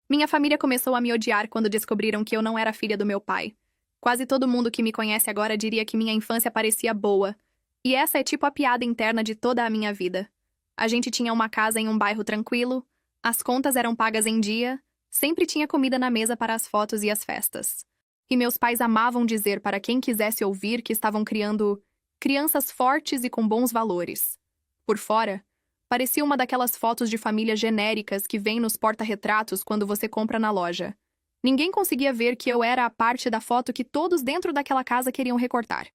Minha família começou a me odiar quando descobriram que eu não era filha do meu pai. Quase todo mundo que me conhece agora diria que minha infância parecia boa. E essa é tipo a piada interna de toda a minha vida. A gente tinha uma casa em um bairro tranquilo, as contas eram pagas em dia, sempre tinha comida na mesa para as fotos e as festas. E meus pais amavam dizer para quem quisesse ouvir que estavam criando crianças fortes e com bons valores. Por fora, parecia uma daquelas fotos de família genéricas que vêm nos porta-retratos quando você compra na loja. Ninguém conseguia ver que eu era a parte da foto que todos dentro daquela casa queriam recortar.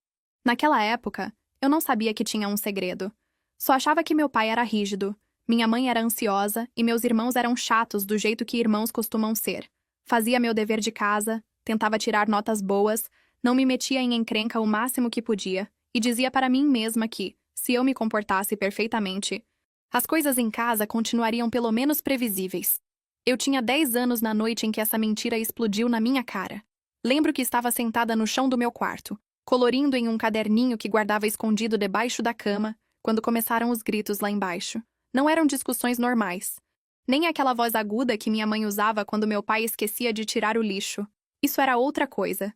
Naquela época, eu não sabia que tinha um segredo. Só achava que meu pai era rígido, minha mãe era ansiosa e meus irmãos eram chatos do jeito que irmãos costumam ser. Fazia meu dever de casa, tentava tirar notas boas, não me metia em encrenca o máximo que podia e dizia para mim mesma que, se eu me comportasse perfeitamente, as coisas em casa continuariam pelo menos previsíveis. Eu tinha 10 anos na noite em que essa mentira explodiu na minha cara. Lembro que estava sentada no chão do meu quarto, colorindo em um caderninho que guardava escondido debaixo da cama, quando começaram os gritos lá embaixo. Não eram discussões normais. Nem aquela voz aguda que minha mãe usava quando meu pai esquecia de tirar o lixo. Isso era outra coisa.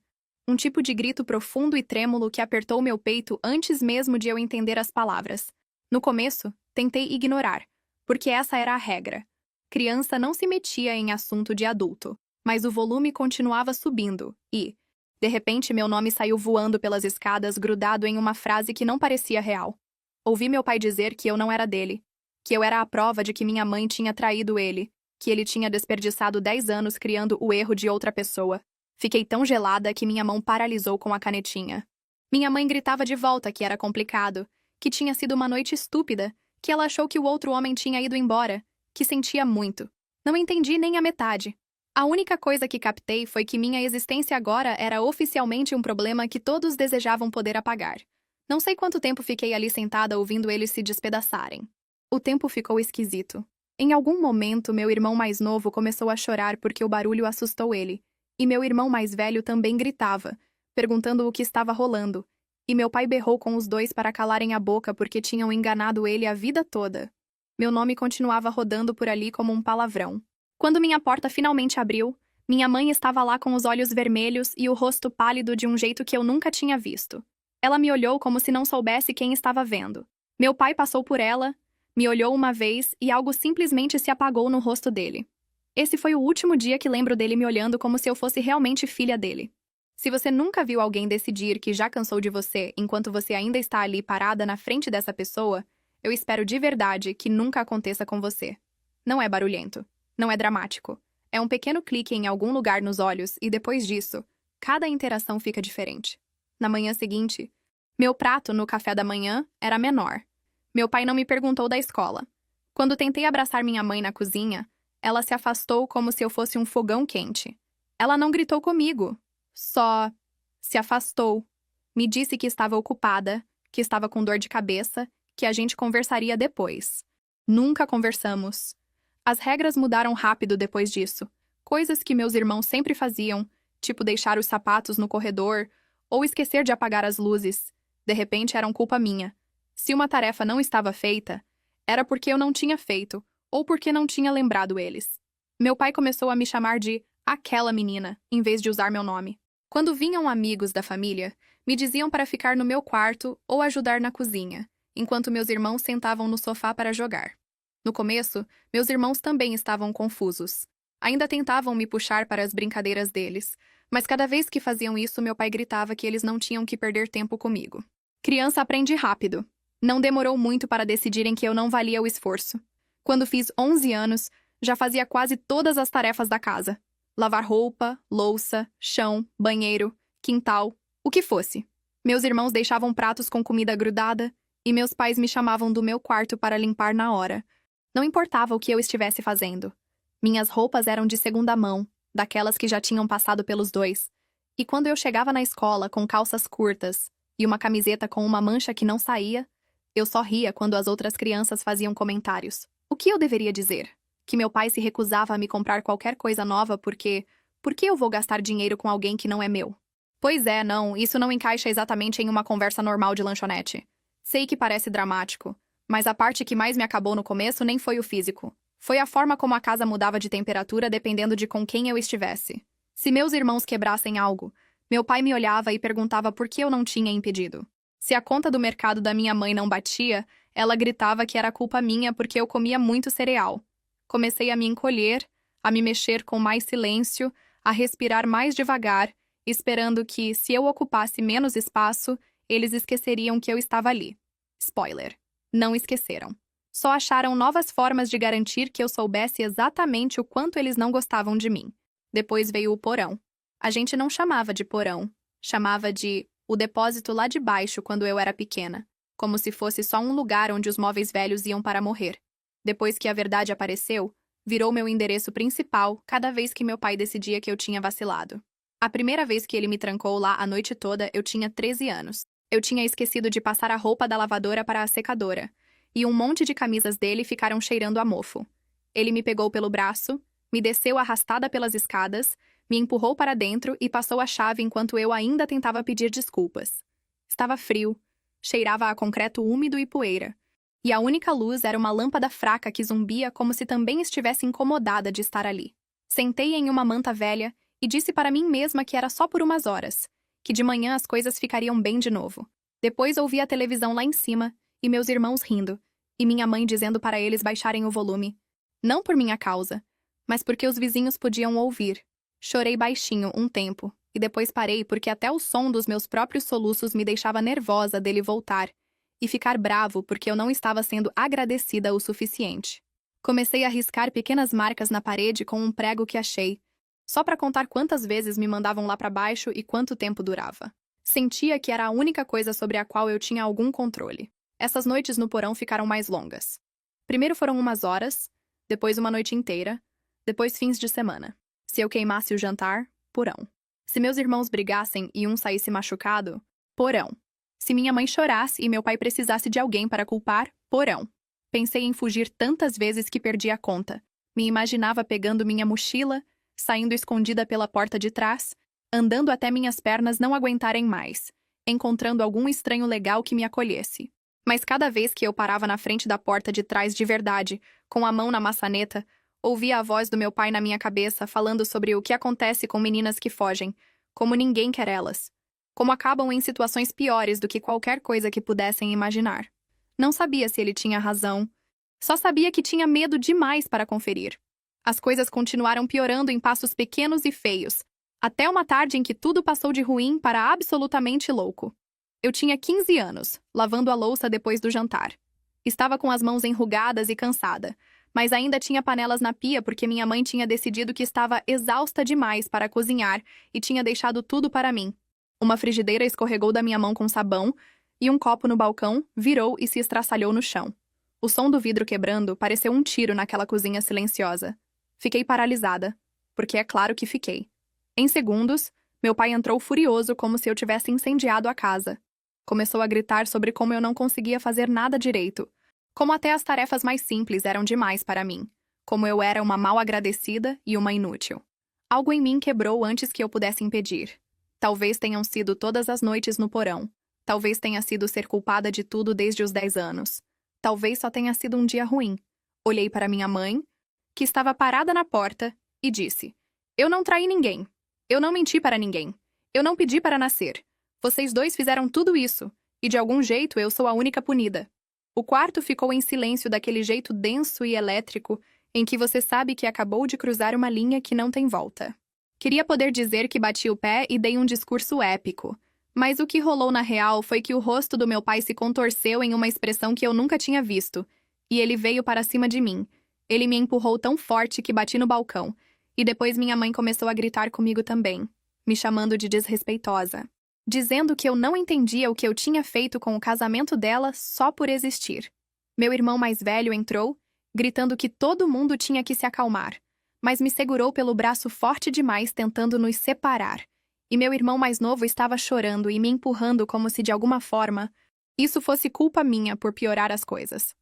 Um tipo de grito profundo e trêmulo que apertou meu peito antes mesmo de eu entender as palavras. No começo, tentei ignorar, porque essa era a regra. Criança não se metia em assunto de adulto, mas o volume continuava subindo e, de repente, meu nome saiu voando pelas escadas grudado em uma frase que não parecia real. Ouvi meu pai dizer que eu não era dele, que eu era a prova de que minha mãe tinha traído ele, que ele tinha desperdiçado 10 anos criando o erro de outra pessoa. Fiquei tão gelada que minha mão paralisou com a canetinha. Minha mãe gritava de volta que era complicado, que tinha sido uma noite estúpida, que ela achou que o outro homem tinha ido embora, que sentia muito. Não entendi nem a metade. A única coisa que captei foi que minha existência agora era oficialmente um problema que todos desejavam poder apagar. Não sei quanto tempo fiquei ali sentada ouvindo eles se despedaçarem. O tempo ficou esquisito. Em algum momento, meu irmão mais novo começou a chorar porque o barulho assustou ele, e meu irmão mais velho também gritava, perguntando o que estava rolando, e meu pai berrou com os dois para calarem a boca porque tinham enganado ele a vida toda. Meu nome continuava rodando por ali como um palavrão. Quando minha porta finalmente abriu, minha mãe estava lá com os olhos vermelhos e o rosto pálido de um jeito que eu nunca tinha visto. Ela me olhou como se não soubesse quem estava vendo. Meu pai passou por ela, me olhou uma vez e algo simplesmente se apagou no rosto dele. Esse foi o último dia que lembro dele me olhando como se eu fosse realmente filha dele. Se você nunca viu alguém decidir que já cansou de você enquanto você ainda está ali parada na frente dessa pessoa, eu espero de verdade que nunca aconteça com você. Não é barulhento. Não é dramático. É um pequeno clique em algum lugar nos olhos e depois disso, cada interação fica diferente. Na manhã seguinte, meu prato no café da manhã era menor. Meu pai não me perguntou da escola. Quando tentei abraçar minha mãe na cozinha, ela se afastou como se eu fosse um fogão quente. Ela não gritou comigo. Só se afastou. Me disse que estava ocupada, que estava com dor de cabeça, que a gente conversaria depois. Nunca conversamos. As regras mudaram rápido depois disso. Coisas que meus irmãos sempre faziam, tipo deixar os sapatos no corredor ou esquecer de apagar as luzes, de repente eram culpa minha. Se uma tarefa não estava feita, era porque eu não tinha feito ou porque não tinha lembrado eles. Meu pai começou a me chamar de aquela menina, em vez de usar meu nome. Quando vinham amigos da família, me diziam para ficar no meu quarto ou ajudar na cozinha, enquanto meus irmãos sentavam no sofá para jogar. No começo, meus irmãos também estavam confusos. Ainda tentavam me puxar para as brincadeiras deles, mas cada vez que faziam isso, meu pai gritava que eles não tinham que perder tempo comigo. Criança aprende rápido. Não demorou muito para decidirem que eu não valia o esforço. Quando fiz 11 anos, já fazia quase todas as tarefas da casa. Lavar roupa, louça, chão, banheiro, quintal, o que fosse. Meus irmãos deixavam pratos com comida grudada e meus pais me chamavam do meu quarto para limpar na hora. Não importava o que eu estivesse fazendo. Minhas roupas eram de segunda mão, daquelas que já tinham passado pelos dois. E quando eu chegava na escola com calças curtas e uma camiseta com uma mancha que não saía, eu só ria quando as outras crianças faziam comentários. O que eu deveria dizer? Que meu pai se recusava a me comprar qualquer coisa nova porque... Por que eu vou gastar dinheiro com alguém que não é meu? Pois é, não, isso não encaixa exatamente em uma conversa normal de lanchonete. Sei que parece dramático, mas a parte que mais me acabou no começo nem foi o físico. Foi a forma como a casa mudava de temperatura dependendo de com quem eu estivesse. Se meus irmãos quebrassem algo, meu pai me olhava e perguntava por que eu não tinha impedido. Se a conta do mercado da minha mãe não batia, ela gritava que era culpa minha porque eu comia muito cereal. Comecei a me encolher, a me mexer com mais silêncio, a respirar mais devagar, esperando que, se eu ocupasse menos espaço, eles esqueceriam que eu estava ali. Spoiler. Não esqueceram. Só acharam novas formas de garantir que eu soubesse exatamente o quanto eles não gostavam de mim. Depois veio o porão. A gente não chamava de porão, chamava de o depósito lá de baixo quando eu era pequena, como se fosse só um lugar onde os móveis velhos iam para morrer. Depois que a verdade apareceu, virou meu endereço principal cada vez que meu pai decidia que eu tinha vacilado. A primeira vez que ele me trancou lá a noite toda, eu tinha 13 anos. Eu tinha esquecido de passar a roupa da lavadora para a secadora, e um monte de camisas dele ficaram cheirando a mofo. Ele me pegou pelo braço, me desceu arrastada pelas escadas, me empurrou para dentro e passou a chave enquanto eu ainda tentava pedir desculpas. Estava frio, cheirava a concreto úmido e poeira, e a única luz era uma lâmpada fraca que zumbia como se também estivesse incomodada de estar ali. Sentei em uma manta velha e disse para mim mesma que era só por umas horas, que de manhã as coisas ficariam bem de novo. Depois ouvi a televisão lá em cima e meus irmãos rindo, e minha mãe dizendo para eles baixarem o volume. Não por minha causa, mas porque os vizinhos podiam ouvir. Chorei baixinho um tempo, e depois parei porque até o som dos meus próprios soluços me deixava nervosa dele voltar, e ficar bravo porque eu não estava sendo agradecida o suficiente. Comecei a riscar pequenas marcas na parede com um prego que achei, só para contar quantas vezes me mandavam lá para baixo e quanto tempo durava. Sentia que era a única coisa sobre a qual eu tinha algum controle. Essas noites no porão ficaram mais longas. Primeiro foram umas horas, depois uma noite inteira, depois fins de semana. Se eu queimasse o jantar, porão. Se meus irmãos brigassem e um saísse machucado, porão. Se minha mãe chorasse e meu pai precisasse de alguém para culpar, porão. Pensei em fugir tantas vezes que perdi a conta. Me imaginava pegando minha mochila, saindo escondida pela porta de trás, andando até minhas pernas não aguentarem mais, encontrando algum estranho legal que me acolhesse. Mas cada vez que eu parava na frente da porta de trás de verdade, com a mão na maçaneta, ouvia a voz do meu pai na minha cabeça falando sobre o que acontece com meninas que fogem, como ninguém quer elas, como acabam em situações piores do que qualquer coisa que pudessem imaginar. Não sabia se ele tinha razão, só sabia que tinha medo demais para conferir. As coisas continuaram piorando em passos pequenos e feios, até uma tarde em que tudo passou de ruim para absolutamente louco. Eu tinha 15 anos, lavando a louça depois do jantar. Estava com as mãos enrugadas e cansada, mas ainda tinha panelas na pia porque minha mãe tinha decidido que estava exausta demais para cozinhar e tinha deixado tudo para mim. Uma frigideira escorregou da minha mão com sabão e um copo no balcão virou e se estraçalhou no chão. O som do vidro quebrando pareceu um tiro naquela cozinha silenciosa. Fiquei paralisada, porque é claro que fiquei. Em segundos, meu pai entrou furioso como se eu tivesse incendiado a casa. Começou a gritar sobre como eu não conseguia fazer nada direito, como até as tarefas mais simples eram demais para mim, como eu era uma mal agradecida e uma inútil. Algo em mim quebrou antes que eu pudesse impedir. Talvez tenham sido todas as noites no porão. Talvez tenha sido ser culpada de tudo desde os 10 anos. Talvez só tenha sido um dia ruim. Olhei para minha mãe, que estava parada na porta, e disse: Eu não traí ninguém. Eu não menti para ninguém. Eu não pedi para nascer. Vocês dois fizeram tudo isso, e de algum jeito eu sou a única punida. O quarto ficou em silêncio daquele jeito denso e elétrico em que você sabe que acabou de cruzar uma linha que não tem volta. Queria poder dizer que bati o pé e dei um discurso épico, mas o que rolou na real foi que o rosto do meu pai se contorceu em uma expressão que eu nunca tinha visto, e ele veio para cima de mim. Ele me empurrou tão forte que bati no balcão, e depois minha mãe começou a gritar comigo também, me chamando de desrespeitosa, dizendo que eu não entendia o que eu tinha feito com o casamento dela só por existir. Meu irmão mais velho entrou, gritando que todo mundo tinha que se acalmar, mas me segurou pelo braço forte demais tentando nos separar, e meu irmão mais novo estava chorando e me empurrando como se de alguma forma isso fosse culpa minha por piorar as coisas.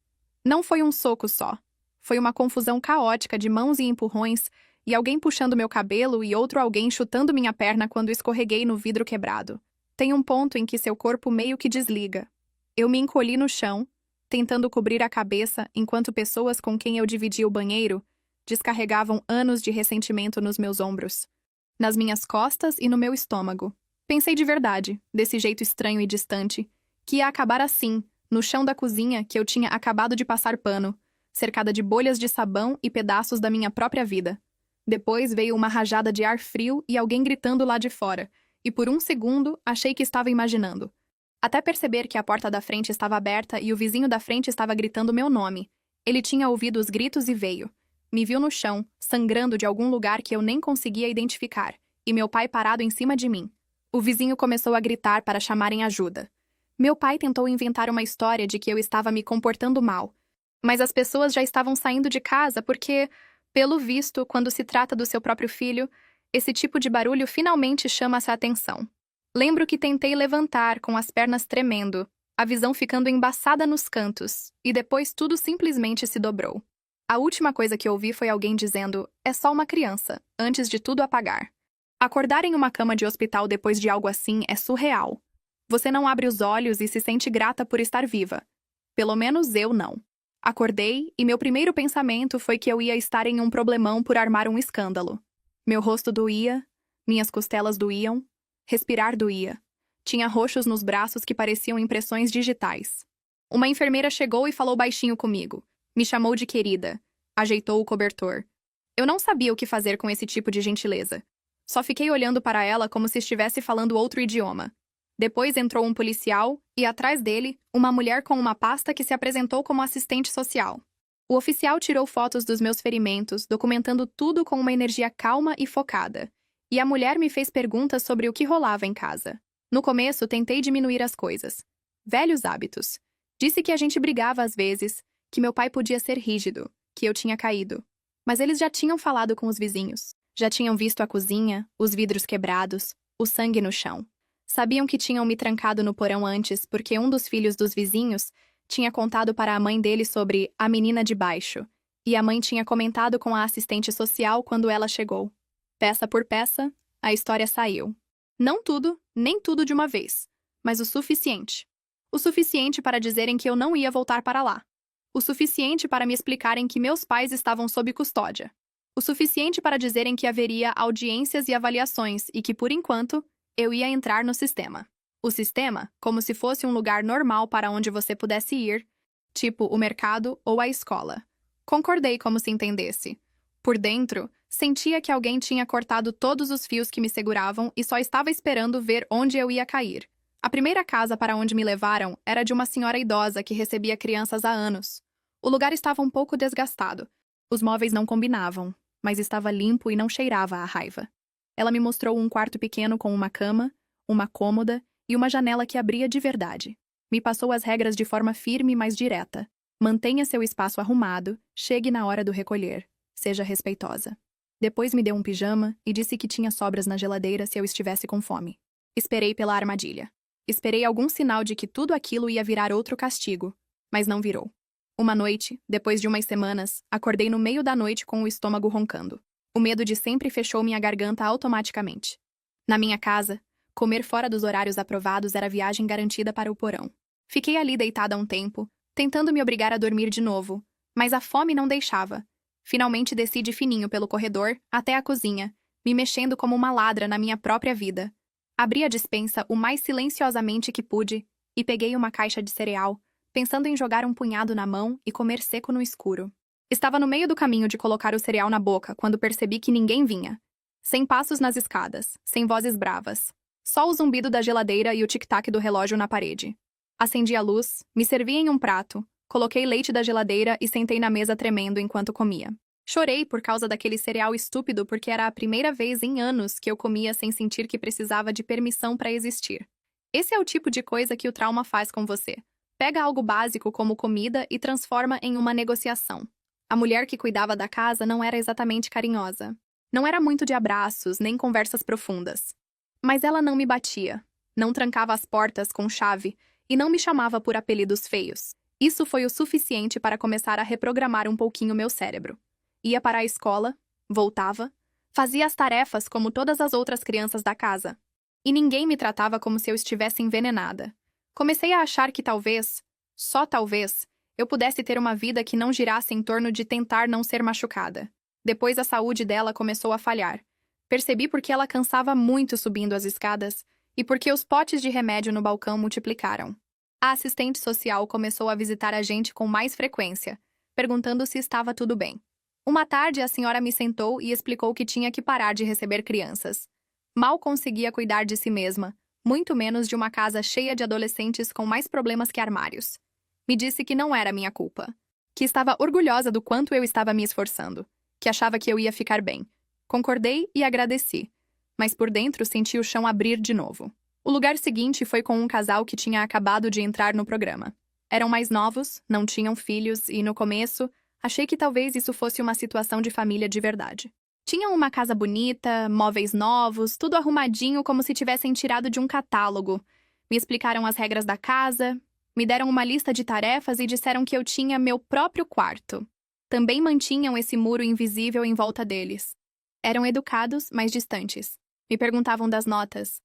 Não foi um soco só. Foi uma confusão caótica de mãos e empurrões, e alguém puxando meu cabelo e outro alguém chutando minha perna quando escorreguei no vidro quebrado. Tem um ponto em que seu corpo meio que desliga. Eu me encolhi no chão, tentando cobrir a cabeça enquanto pessoas com quem eu dividia o banheiro descarregavam anos de ressentimento nos meus ombros, nas minhas costas e no meu estômago. Pensei de verdade, desse jeito estranho e distante, que ia acabar assim, no chão da cozinha que eu tinha acabado de passar pano, cercada de bolhas de sabão e pedaços da minha própria vida. Depois veio uma rajada de ar frio e alguém gritando lá de fora, e por um segundo achei que estava imaginando. Até perceber que a porta da frente estava aberta e o vizinho da frente estava gritando meu nome. Ele tinha ouvido os gritos e veio. Me viu no chão, sangrando de algum lugar que eu nem conseguia identificar, e meu pai parado em cima de mim. O vizinho começou a gritar para chamarem ajuda. Meu pai tentou inventar uma história de que eu estava me comportando mal, mas as pessoas já estavam saindo de casa porque, pelo visto, quando se trata do seu próprio filho, esse tipo de barulho finalmente chama sua atenção. Lembro que tentei levantar com as pernas tremendo, a visão ficando embaçada nos cantos, e depois tudo simplesmente se dobrou. A última coisa que ouvi foi alguém dizendo, é só uma criança, antes de tudo apagar. Acordar em uma cama de hospital depois de algo assim é surreal. Você não abre os olhos e se sente grata por estar viva. Pelo menos eu não. Acordei e meu primeiro pensamento foi que eu ia estar em um problemão por armar um escândalo. Meu rosto doía, minhas costelas doíam, respirar doía. Tinha roxos nos braços que pareciam impressões digitais. Uma enfermeira chegou e falou baixinho comigo. Me chamou de querida. Ajeitou o cobertor. Eu não sabia o que fazer com esse tipo de gentileza. Só fiquei olhando para ela como se estivesse falando outro idioma. Depois entrou um policial e, atrás dele, uma mulher com uma pasta que se apresentou como assistente social. O oficial tirou fotos dos meus ferimentos, documentando tudo com uma energia calma e focada. E a mulher me fez perguntas sobre o que rolava em casa. No começo, tentei diminuir as coisas. Velhos hábitos. Disse que a gente brigava às vezes, que meu pai podia ser rígido, que eu tinha caído. Mas eles já tinham falado com os vizinhos. Já tinham visto a cozinha, os vidros quebrados, o sangue no chão. Sabiam que tinham me trancado no porão antes porque um dos filhos dos vizinhos tinha contado para a mãe dele sobre a menina de baixo, e a mãe tinha comentado com a assistente social quando ela chegou. Peça por peça, a história saiu. Não tudo, nem tudo de uma vez, mas o suficiente. O suficiente para dizerem que eu não ia voltar para lá. O suficiente para me explicarem que meus pais estavam sob custódia. O suficiente para dizerem que haveria audiências e avaliações e que, por enquanto, eu ia entrar no sistema. O sistema, como se fosse um lugar normal para onde você pudesse ir, tipo o mercado ou a escola. Concordei como se entendesse. Por dentro, sentia que alguém tinha cortado todos os fios que me seguravam e só estava esperando ver onde eu ia cair. A primeira casa para onde me levaram era de uma senhora idosa que recebia crianças há anos. O lugar estava um pouco desgastado. Os móveis não combinavam, mas estava limpo e não cheirava a raiva. Ela me mostrou um quarto pequeno com uma cama, uma cômoda e uma janela que abria de verdade. Me passou as regras de forma firme, mas direta. Mantenha seu espaço arrumado, chegue na hora do recolher. Seja respeitosa. Depois me deu um pijama e disse que tinha sobras na geladeira se eu estivesse com fome. Esperei pela armadilha. Esperei algum sinal de que tudo aquilo ia virar outro castigo, mas não virou. Uma noite, depois de umas semanas, acordei no meio da noite com o estômago roncando. O medo de sempre fechou minha garganta automaticamente. Na minha casa, comer fora dos horários aprovados era viagem garantida para o porão. Fiquei ali deitada um tempo, tentando me obrigar a dormir de novo, mas a fome não deixava. Finalmente desci de fininho pelo corredor até a cozinha, me mexendo como uma ladra na minha própria vida. Abri a despensa o mais silenciosamente que pude e peguei uma caixa de cereal, pensando em jogar um punhado na mão e comer seco no escuro. Estava no meio do caminho de colocar o cereal na boca quando percebi que ninguém vinha. Sem passos nas escadas, sem vozes bravas. Só o zumbido da geladeira e o tic-tac do relógio na parede. Acendi a luz, me servi em um prato, coloquei leite da geladeira e sentei na mesa tremendo enquanto comia. Chorei por causa daquele cereal estúpido porque era a primeira vez em anos que eu comia sem sentir que precisava de permissão para existir. Esse é o tipo de coisa que o trauma faz com você. Pega algo básico como comida e transforma em uma negociação. A mulher que cuidava da casa não era exatamente carinhosa. Não era muito de abraços, nem conversas profundas. Mas ela não me batia, não trancava as portas com chave e não me chamava por apelidos feios. Isso foi o suficiente para começar a reprogramar um pouquinho meu cérebro. Ia para a escola, voltava, fazia as tarefas como todas as outras crianças da casa. E ninguém me tratava como se eu estivesse envenenada. Comecei a achar que talvez, só talvez, eu pudesse ter uma vida que não girasse em torno de tentar não ser machucada. Depois a saúde dela começou a falhar. Percebi porque ela cansava muito subindo as escadas e porque os potes de remédio no balcão multiplicaram. A assistente social começou a visitar a gente com mais frequência, perguntando se estava tudo bem. Uma tarde, a senhora me sentou e explicou que tinha que parar de receber crianças. Mal conseguia cuidar de si mesma, muito menos de uma casa cheia de adolescentes com mais problemas que armários. Me disse que não era minha culpa, que estava orgulhosa do quanto eu estava me esforçando, que achava que eu ia ficar bem. Concordei e agradeci, mas por dentro senti o chão abrir de novo. O lugar seguinte foi com um casal que tinha acabado de entrar no programa. Eram mais novos, não tinham filhos e, no começo, achei que talvez isso fosse uma situação de família de verdade. Tinham uma casa bonita, móveis novos, tudo arrumadinho como se tivessem tirado de um catálogo. Me explicaram as regras da casa, me deram uma lista de tarefas e disseram que eu tinha meu próprio quarto. Também mantinham esse muro invisível em volta deles. Eram educados, mas distantes. Me perguntavam das notas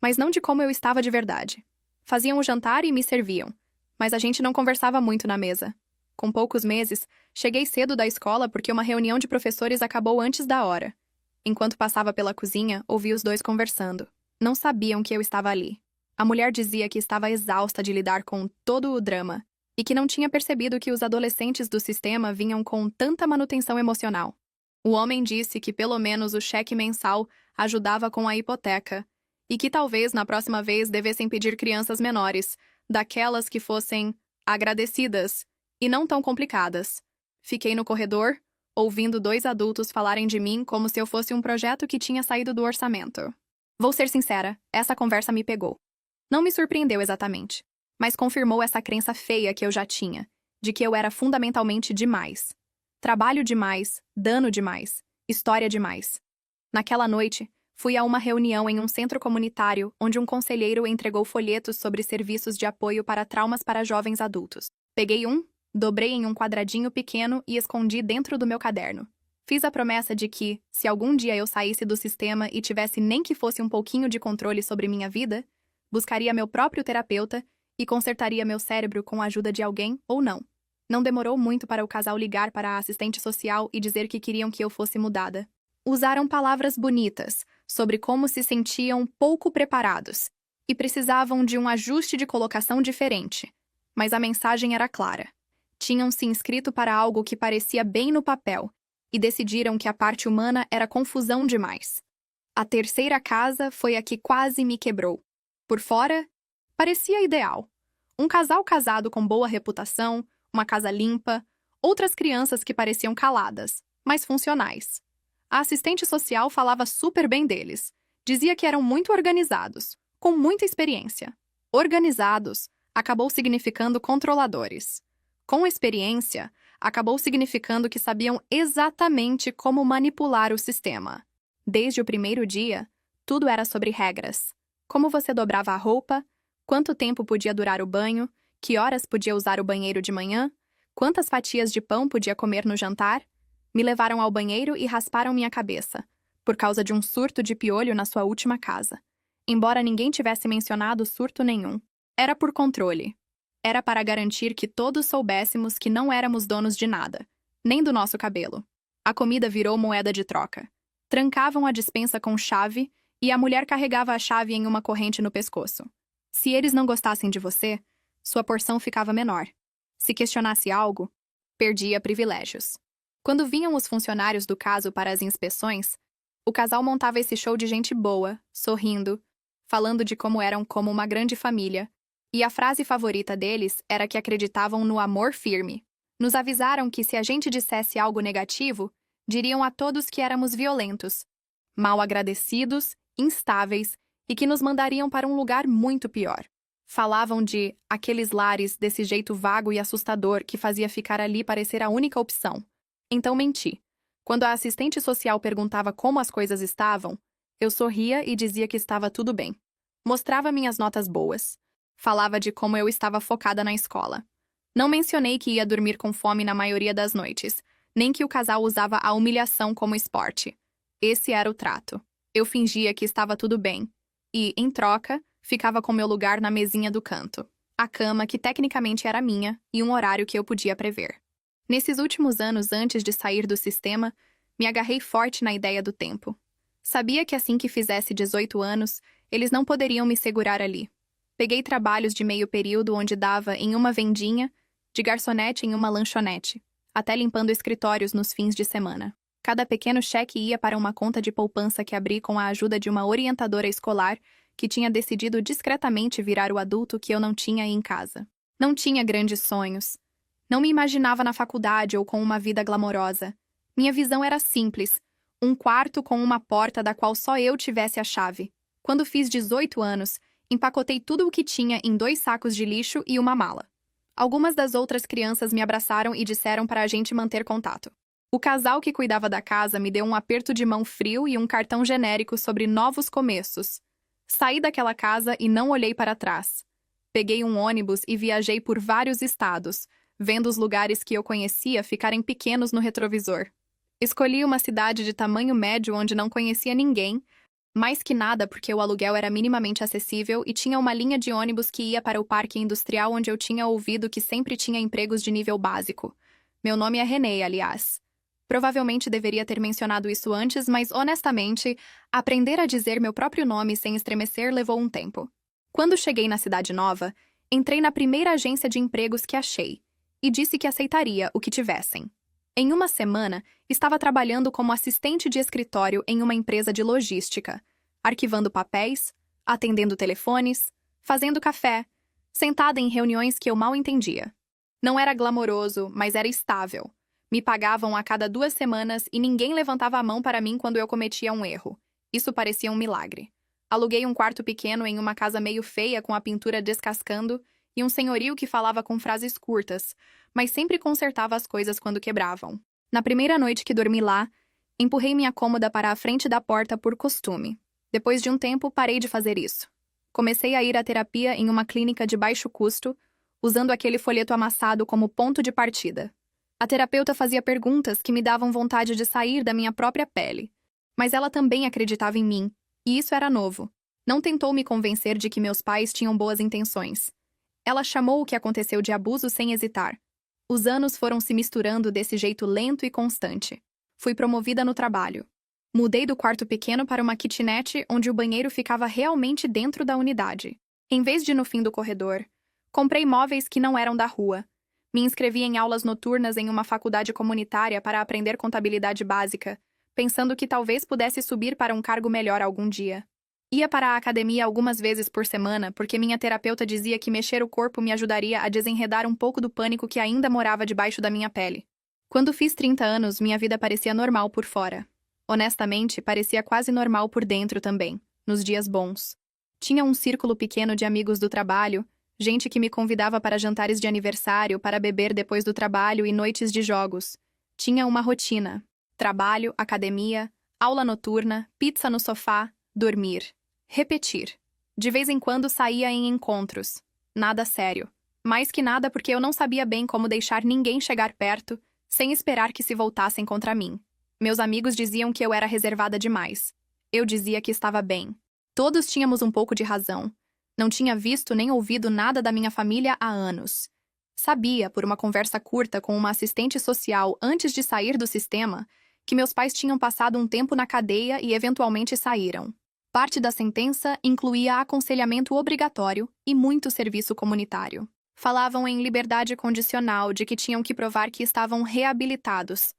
mas não de como eu estava de verdade. Faziam o jantar e me serviam, mas a gente não conversava muito na mesa. Com poucos meses, cheguei cedo da escola porque uma reunião de professores acabou antes da hora. Enquanto passava pela cozinha, ouvi os dois conversando. Não sabiam que eu estava ali. A mulher dizia que estava exausta de lidar com todo o drama e que não tinha percebido que os adolescentes do sistema vinham com tanta manutenção emocional. O homem disse que pelo menos o cheque mensal ajudava com a hipoteca e que talvez na próxima vez devessem pedir crianças menores, daquelas que fossem agradecidas e não tão complicadas. Fiquei no corredor, ouvindo dois adultos falarem de mim como se eu fosse um projeto que tinha saído do orçamento. Vou ser sincera, essa conversa me pegou. Não me surpreendeu exatamente, mas confirmou essa crença feia que eu já tinha, de que eu era fundamentalmente demais. Trabalho demais, dano demais, história demais. Naquela noite, fui a uma reunião em um centro comunitário onde um conselheiro entregou folhetos sobre serviços de apoio para traumas para jovens adultos. Peguei um, dobrei em um quadradinho pequeno e escondi dentro do meu caderno. Fiz a promessa de que, se algum dia eu saísse do sistema e tivesse nem que fosse um pouquinho de controle sobre minha vida, buscaria meu próprio terapeuta e consertaria meu cérebro com a ajuda de alguém ou não. Não demorou muito para o casal ligar para a assistente social e dizer que queriam que eu fosse mudada. Usaram palavras bonitas sobre como se sentiam pouco preparados e precisavam de um ajuste de colocação diferente. Mas a mensagem era clara. Tinham se inscrito para algo que parecia bem no papel e decidiram que a parte humana era confusão demais. A terceira casa foi a que quase me quebrou. Por fora, parecia ideal. Um casal casado com boa reputação, uma casa limpa, outras crianças que pareciam caladas, mas funcionais. A assistente social falava super bem deles. Dizia que eram muito organizados, com muita experiência. Organizados acabou significando controladores. Com experiência, acabou significando que sabiam exatamente como manipular o sistema. Desde o primeiro dia, tudo era sobre regras. Como você dobrava a roupa, quanto tempo podia durar o banho, que horas podia usar o banheiro de manhã, quantas fatias de pão podia comer no jantar. Me levaram ao banheiro e rasparam minha cabeça, por causa de um surto de piolho na sua última casa. Embora ninguém tivesse mencionado surto nenhum. Era por controle. Era para garantir que todos soubéssemos que não éramos donos de nada, nem do nosso cabelo. A comida virou moeda de troca. Trancavam a despensa com chave e a mulher carregava a chave em uma corrente no pescoço. Se eles não gostassem de você, sua porção ficava menor. Se questionasse algo, perdia privilégios. Quando vinham os funcionários do caso para as inspeções, o casal montava esse show de gente boa, sorrindo, falando de como eram como uma grande família, e a frase favorita deles era que acreditavam no amor firme. Nos avisaram que se a gente dissesse algo negativo, diriam a todos que éramos violentos, mal agradecidos, instáveis e que nos mandariam para um lugar muito pior. Falavam de aqueles lares desse jeito vago e assustador que fazia ficar ali parecer a única opção. Então menti. Quando a assistente social perguntava como as coisas estavam, eu sorria e dizia que estava tudo bem. Mostrava minhas notas boas. Falava de como eu estava focada na escola. Não mencionei que ia dormir com fome na maioria das noites, nem que o casal usava a humilhação como esporte. Esse era o trato. Eu fingia que estava tudo bem. E, em troca, ficava com meu lugar na mesinha do canto. a cama, que tecnicamente era minha, e um horário que eu podia prever. Nesses últimos anos antes de sair do sistema, me agarrei forte na ideia do tempo. Sabia que assim que fizesse 18 anos, eles não poderiam me segurar ali. Peguei trabalhos de meio período onde dava em uma vendinha, de garçonete em uma lanchonete, até limpando escritórios nos fins de semana. Cada pequeno cheque ia para uma conta de poupança que abri com a ajuda de uma orientadora escolar que tinha decidido discretamente virar o adulto que eu não tinha em casa. Não tinha grandes sonhos. Não me imaginava na faculdade ou com uma vida glamourosa. Minha visão era simples: um quarto com uma porta da qual só eu tivesse a chave. Quando fiz 18 anos, empacotei tudo o que tinha em 2 sacos de lixo e uma mala. Algumas das outras crianças me abraçaram e disseram para a gente manter contato. O casal que cuidava da casa me deu um aperto de mão frio e um cartão genérico sobre novos começos. Saí daquela casa e não olhei para trás. Peguei um ônibus e viajei por vários estados, vendo os lugares que eu conhecia ficarem pequenos no retrovisor. Escolhi uma cidade de tamanho médio onde não conhecia ninguém, mais que nada porque o aluguel era minimamente acessível e tinha uma linha de ônibus que ia para o parque industrial onde eu tinha ouvido que sempre tinha empregos de nível básico. Meu nome é Renée, aliás. Provavelmente deveria ter mencionado isso antes, mas, honestamente, aprender a dizer meu próprio nome sem estremecer levou um tempo. Quando cheguei na cidade nova, entrei na primeira agência de empregos que achei e disse que aceitaria o que tivessem. Em uma semana, estava trabalhando como assistente de escritório em uma empresa de logística, arquivando papéis, atendendo telefones, fazendo café, sentada em reuniões que eu mal entendia. Não era glamouroso, mas era estável. Me pagavam a cada 2 semanas e ninguém levantava a mão para mim quando eu cometia um erro. Isso parecia um milagre. Aluguei um quarto pequeno em uma casa meio feia com a pintura descascando e um senhorio que falava com frases curtas, mas sempre consertava as coisas quando quebravam. Na primeira noite que dormi lá, empurrei minha cômoda para a frente da porta por costume. Depois de um tempo, parei de fazer isso. Comecei a ir à terapia em uma clínica de baixo custo, usando aquele folheto amassado como ponto de partida. A terapeuta fazia perguntas que me davam vontade de sair da minha própria pele. Mas ela também acreditava em mim, e isso era novo. Não tentou me convencer de que meus pais tinham boas intenções. Ela chamou o que aconteceu de abuso sem hesitar. Os anos foram se misturando desse jeito lento e constante. Fui promovida no trabalho. Mudei do quarto pequeno para uma kitnet onde o banheiro ficava realmente dentro da unidade. Em vez de no fim do corredor, comprei móveis que não eram da rua. Me inscrevi em aulas noturnas em uma faculdade comunitária para aprender contabilidade básica, pensando que talvez pudesse subir para um cargo melhor algum dia. Ia para a academia algumas vezes por semana porque minha terapeuta dizia que mexer o corpo me ajudaria a desenredar um pouco do pânico que ainda morava debaixo da minha pele. Quando fiz 30 anos, minha vida parecia normal por fora. Honestamente, parecia quase normal por dentro também, nos dias bons. Tinha um círculo pequeno de amigos do trabalho, gente que me convidava para jantares de aniversário, para beber depois do trabalho e noites de jogos. Tinha uma rotina: trabalho, academia, aula noturna, pizza no sofá, dormir. Repetir. De vez em quando saía em encontros. Nada sério. Mais que nada porque eu não sabia bem como deixar ninguém chegar perto, sem esperar que se voltassem contra mim. Meus amigos diziam que eu era reservada demais. Eu dizia que estava bem. Todos tínhamos um pouco de razão. Não tinha visto nem ouvido nada da minha família há anos. Sabia, por uma conversa curta com uma assistente social antes de sair do sistema, que meus pais tinham passado um tempo na cadeia e eventualmente saíram. Parte da sentença incluía aconselhamento obrigatório e muito serviço comunitário. Falavam em liberdade condicional, de que tinham que provar que estavam reabilitados.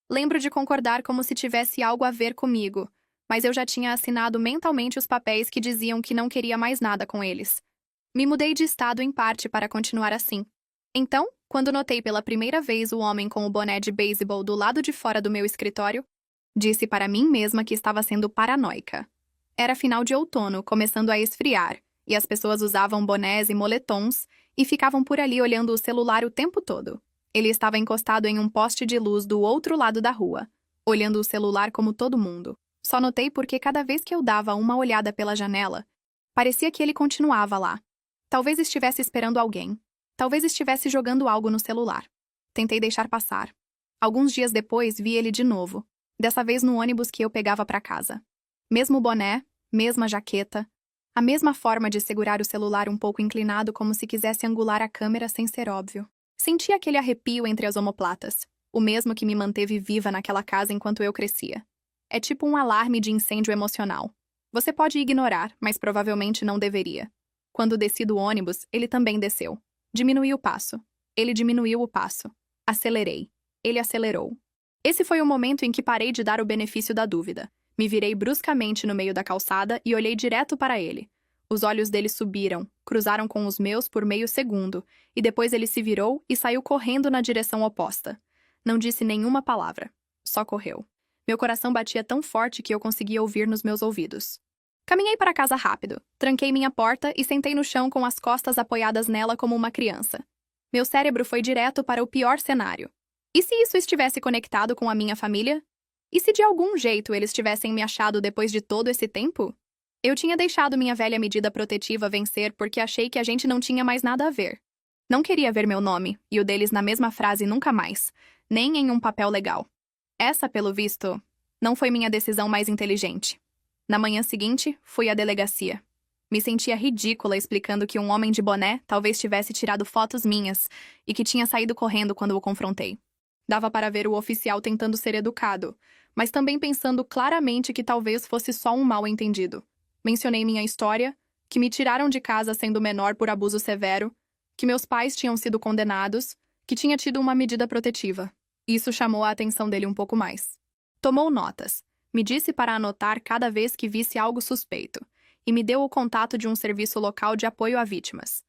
Lembro de concordar como se tivesse algo a ver comigo, mas eu já tinha assinado mentalmente os papéis que diziam que não queria mais nada com eles. Me mudei de estado em parte para continuar assim. Então, quando notei pela primeira vez o homem com o boné de beisebol do lado de fora do meu escritório, disse para mim mesma que estava sendo paranoica. Era final de outono, começando a esfriar, e as pessoas usavam bonés e moletons e ficavam por ali olhando o celular o tempo todo. Ele estava encostado em um poste de luz do outro lado da rua, olhando o celular como todo mundo. Só notei porque cada vez que eu dava uma olhada pela janela, parecia que ele continuava lá. Talvez estivesse esperando alguém. Talvez estivesse jogando algo no celular. Tentei deixar passar. Alguns dias depois vi ele de novo, dessa vez no ônibus que eu pegava para casa. Mesmo boné, mesma jaqueta, A mesma forma de segurar o celular um pouco inclinado como se quisesse angular a câmera sem ser óbvio. Senti aquele arrepio entre as omoplatas, o mesmo que me manteve viva naquela casa enquanto eu crescia. É tipo um alarme de incêndio emocional. Você pode ignorar, mas provavelmente não deveria. Quando desci do ônibus, ele também desceu. Diminui o passo. Ele diminuiu o passo. Acelerei. Ele acelerou. Esse foi o momento em que parei de dar o benefício da dúvida. Me virei bruscamente no meio da calçada e olhei direto para ele. Os olhos dele subiram, cruzaram com os meus por meio segundo, e depois ele se virou e saiu correndo na direção oposta. Não disse nenhuma palavra. Só correu. Meu coração batia tão forte que eu conseguia ouvir nos meus ouvidos. Caminhei para casa rápido, tranquei minha porta e sentei no chão com as costas apoiadas nela como uma criança. Meu cérebro foi direto para o pior cenário. E se isso estivesse conectado com a minha família? E se de algum jeito eles tivessem me achado depois de todo esse tempo? Eu tinha deixado minha velha medida protetiva vencer porque achei que a gente não tinha mais nada a ver. Não queria ver meu nome e o deles na mesma frase nunca mais, nem em um papel legal. Essa, pelo visto, não foi minha decisão mais inteligente. Na manhã seguinte, fui à delegacia. Me sentia ridícula explicando que um homem de boné talvez tivesse tirado fotos minhas e que tinha saído correndo quando o confrontei. Dava para ver o oficial tentando ser educado, mas também pensando claramente que talvez fosse só um mal-entendido. Mencionei minha história, que me tiraram de casa sendo menor por abuso severo, que meus pais tinham sido condenados, que tinha tido uma medida protetiva. Isso chamou a atenção dele um pouco mais. Tomou notas, me disse para anotar cada vez que visse algo suspeito, e me deu o contato de um serviço local de apoio a vítimas.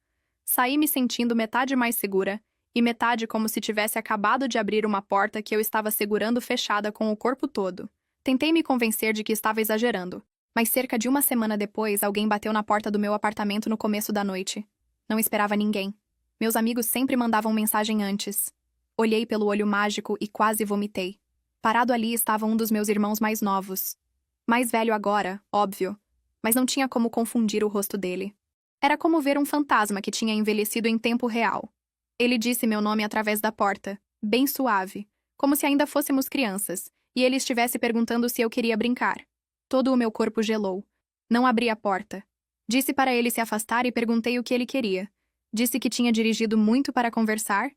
Saí me sentindo metade mais segura, e metade como se tivesse acabado de abrir uma porta que eu estava segurando fechada com o corpo todo. Tentei me convencer de que estava exagerando, mas cerca de uma semana depois alguém bateu na porta do meu apartamento no começo da noite. Não esperava ninguém. Meus amigos sempre mandavam mensagem antes. Olhei pelo olho mágico e quase vomitei. Parado ali estava um dos meus irmãos mais novos. Mais velho agora, óbvio, mas não tinha como confundir o rosto dele. Era como ver um fantasma que tinha envelhecido em tempo real. Ele disse meu nome através da porta, bem suave, como se ainda fôssemos crianças, e ele estivesse perguntando se eu queria brincar. Todo o meu corpo gelou. Não abri a porta. Disse para ele se afastar e perguntei o que ele queria. Disse que tinha dirigido muito para conversar,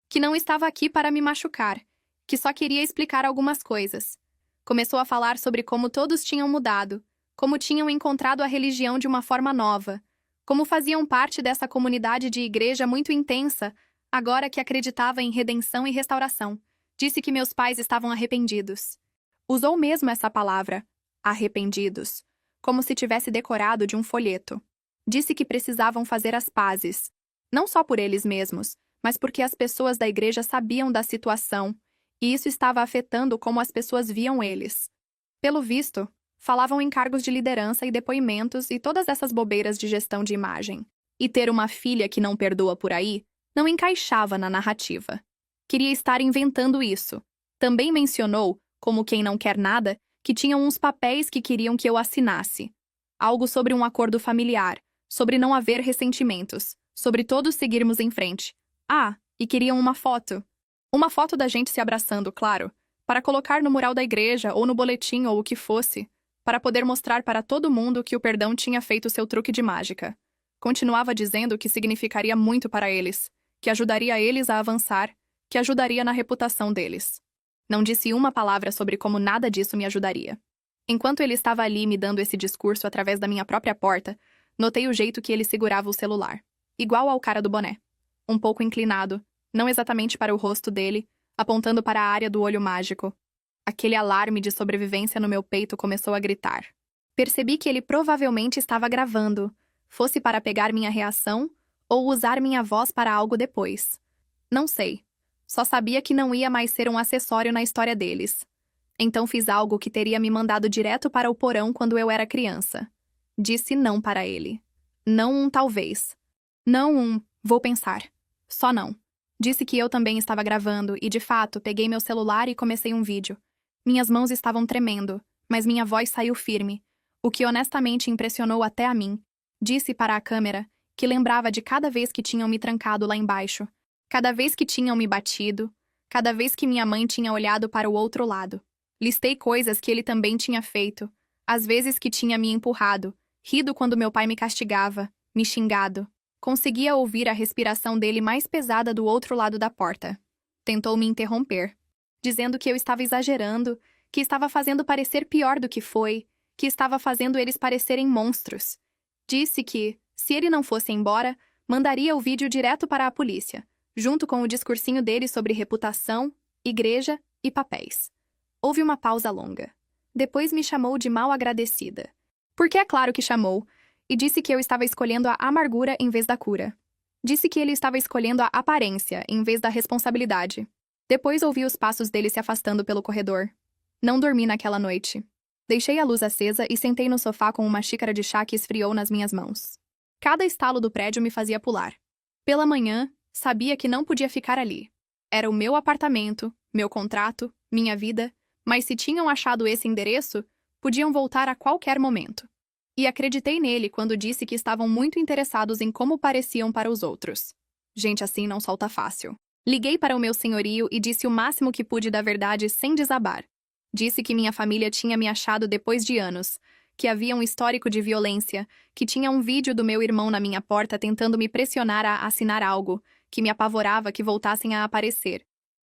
que não estava aqui para me machucar, que só queria explicar algumas coisas. Começou a falar sobre como todos tinham mudado, como tinham encontrado a religião de uma forma nova, como faziam parte dessa comunidade de igreja muito intensa, agora que acreditava em redenção e restauração. Disse que meus pais estavam arrependidos. Usou mesmo essa palavra, arrependidos, como se tivesse decorado de um folheto. Disse que precisavam fazer as pazes, não só por eles mesmos, mas porque as pessoas da igreja sabiam da situação, e isso estava afetando como as pessoas viam eles. Pelo visto, falavam em cargos de liderança e depoimentos e todas essas bobeiras de gestão de imagem. E ter uma filha que não perdoa por aí não encaixava na narrativa. Queria estar inventando isso. Também mencionou, como quem não quer nada, que tinham uns papéis que queriam que eu assinasse. Algo sobre um acordo familiar, sobre não haver ressentimentos, sobre todos seguirmos em frente. Ah, e queriam uma foto. Uma foto da gente se abraçando, claro, para colocar no mural da igreja ou no boletim ou o que fosse, para poder mostrar para todo mundo que o perdão tinha feito seu truque de mágica. Continuava dizendo que significaria muito para eles, que ajudaria eles a avançar, que ajudaria na reputação deles. Não disse uma palavra sobre como nada disso me ajudaria. Enquanto ele estava ali me dando esse discurso através da minha própria porta, notei o jeito que ele segurava o celular, igual ao cara do boné. Um pouco inclinado, não exatamente para o rosto dele, apontando para a área do olho mágico. Aquele alarme de sobrevivência no meu peito começou a gritar. Percebi que ele provavelmente estava gravando, fosse para pegar minha reação ou usar minha voz para algo depois. Não sei. Só sabia que não ia mais ser um acessório na história deles. Então fiz algo que teria me mandado direto para o porão quando eu era criança. Disse não para ele. Não um talvez. Não um vou pensar. Só não. Disse que eu também estava gravando e, de fato, peguei meu celular e comecei um vídeo. Minhas mãos estavam tremendo, mas minha voz saiu firme, o que honestamente impressionou até a mim. Disse para a câmera que lembrava de cada vez que tinham me trancado lá embaixo, cada vez que tinham me batido, cada vez que minha mãe tinha olhado para o outro lado. Listei coisas que ele também tinha feito, as vezes que tinha me empurrado, rido quando meu pai me castigava, me xingado. Conseguia ouvir a respiração dele mais pesada do outro lado da porta. Tentou me interromper, dizendo que eu estava exagerando, que estava fazendo parecer pior do que foi, que estava fazendo eles parecerem monstros. Disse que, se ele não fosse embora, mandaria o vídeo direto para a polícia, junto com o discursinho dele sobre reputação, igreja e papéis. Houve uma pausa longa. Depois me chamou de mal agradecida. Porque é claro que chamou, e disse que eu estava escolhendo a amargura em vez da cura. Disse que ele estava escolhendo a aparência em vez da responsabilidade. Depois ouvi os passos dele se afastando pelo corredor. Não dormi naquela noite. Deixei a luz acesa e sentei no sofá com uma xícara de chá que esfriou nas minhas mãos. Cada estalo do prédio me fazia pular. Pela manhã, sabia que não podia ficar ali. Era o meu apartamento, meu contrato, minha vida, mas se tinham achado esse endereço, podiam voltar a qualquer momento. E acreditei nele quando disse que estavam muito interessados em como pareciam para os outros. Gente assim não solta fácil. Liguei para o meu senhorio e disse o máximo que pude da verdade sem desabar. Disse que minha família tinha me achado depois de anos, que havia um histórico de violência, que tinha um vídeo do meu irmão na minha porta tentando me pressionar a assinar algo, que me apavorava que voltassem a aparecer.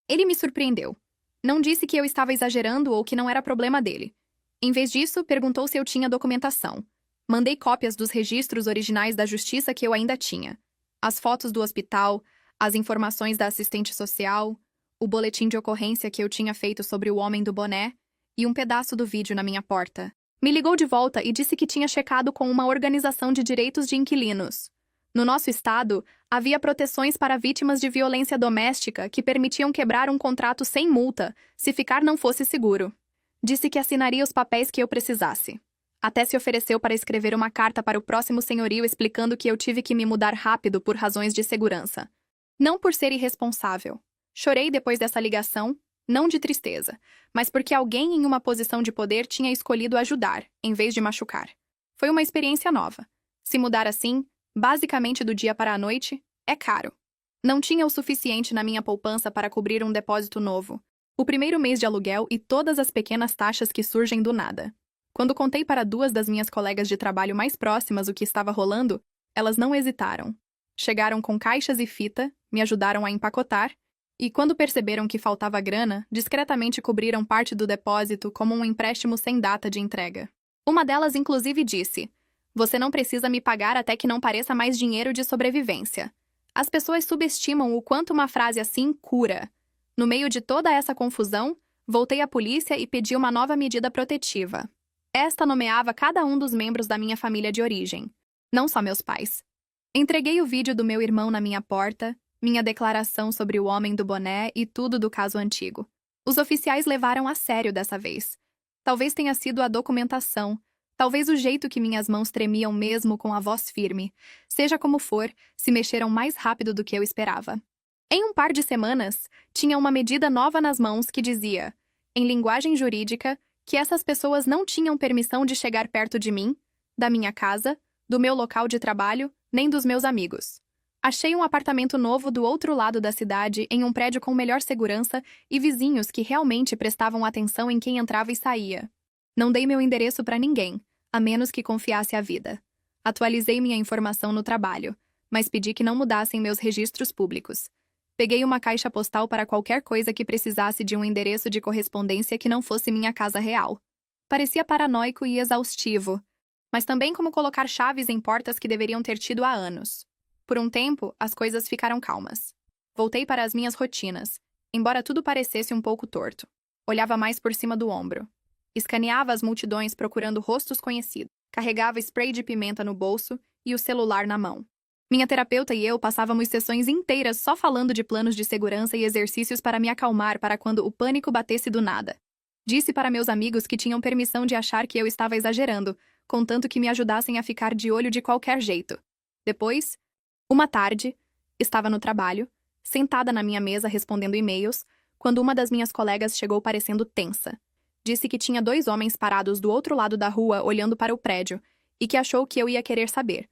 Ele me surpreendeu. Não disse que eu estava exagerando ou que não era problema dele. Em vez disso, perguntou se eu tinha documentação. Mandei cópias dos registros originais da justiça que eu ainda tinha. As fotos do hospital, as informações da assistente social, o boletim de ocorrência que eu tinha feito sobre o homem do boné e um pedaço do vídeo na minha porta. Me ligou de volta e disse que tinha checado com uma organização de direitos de inquilinos. No nosso estado, havia proteções para vítimas de violência doméstica que permitiam quebrar um contrato sem multa, se ficar não fosse seguro. Disse que assinaria os papéis que eu precisasse. Até se ofereceu para escrever uma carta para o próximo senhorio explicando que eu tive que me mudar rápido por razões de segurança. Não por ser irresponsável. Chorei depois dessa ligação, não de tristeza, mas porque alguém em uma posição de poder tinha escolhido ajudar, em vez de machucar. Foi uma experiência nova. Se mudar assim, basicamente do dia para a noite, é caro. Não tinha o suficiente na minha poupança para cobrir um depósito novo, o primeiro mês de aluguel e todas as pequenas taxas que surgem do nada. Quando contei para duas das minhas colegas de trabalho mais próximas o que estava rolando, elas não hesitaram. Chegaram com caixas e fita, me ajudaram a empacotar, e quando perceberam que faltava grana, discretamente cobriram parte do depósito como um empréstimo sem data de entrega. Uma delas inclusive disse: "Você não precisa me pagar até que não pareça mais dinheiro de sobrevivência." As pessoas subestimam o quanto uma frase assim cura. No meio de toda essa confusão, voltei à polícia e pedi uma nova medida protetiva. Esta nomeava cada um dos membros da minha família de origem, não só meus pais. Entreguei o vídeo do meu irmão na minha porta, minha declaração sobre o homem do boné e tudo do caso antigo. Os oficiais levaram a sério dessa vez. Talvez tenha sido a documentação, talvez o jeito que minhas mãos tremiam mesmo com a voz firme. Seja como for, se mexeram mais rápido do que eu esperava. Em um par de semanas, tinha uma medida nova nas mãos que dizia, em linguagem jurídica, que essas pessoas não tinham permissão de chegar perto de mim, da minha casa, do meu local de trabalho, nem dos meus amigos. Achei um apartamento novo do outro lado da cidade, em um prédio com melhor segurança e vizinhos que realmente prestavam atenção em quem entrava e saía. Não dei meu endereço para ninguém, a menos que confiasse a vida. Atualizei minha informação no trabalho, mas pedi que não mudassem meus registros públicos. Peguei uma caixa postal para qualquer coisa que precisasse de um endereço de correspondência que não fosse minha casa real. Parecia paranoico e exaustivo, mas também como colocar chaves em portas que deveriam ter tido há anos. Por um tempo, as coisas ficaram calmas. Voltei para as minhas rotinas, embora tudo parecesse um pouco torto. Olhava mais por cima do ombro. Escaneava as multidões procurando rostos conhecidos. Carregava spray de pimenta no bolso e o celular na mão. Minha terapeuta e eu passávamos sessões inteiras só falando de planos de segurança e exercícios para me acalmar para quando o pânico batesse do nada. Disse para meus amigos que tinham permissão de achar que eu estava exagerando, contanto que me ajudassem a ficar de olho de qualquer jeito. Depois, uma tarde, estava no trabalho, sentada na minha mesa respondendo e-mails, quando uma das minhas colegas chegou parecendo tensa. Disse que tinha 2 homens parados do outro lado da rua olhando para o prédio e que achou que eu ia querer saber.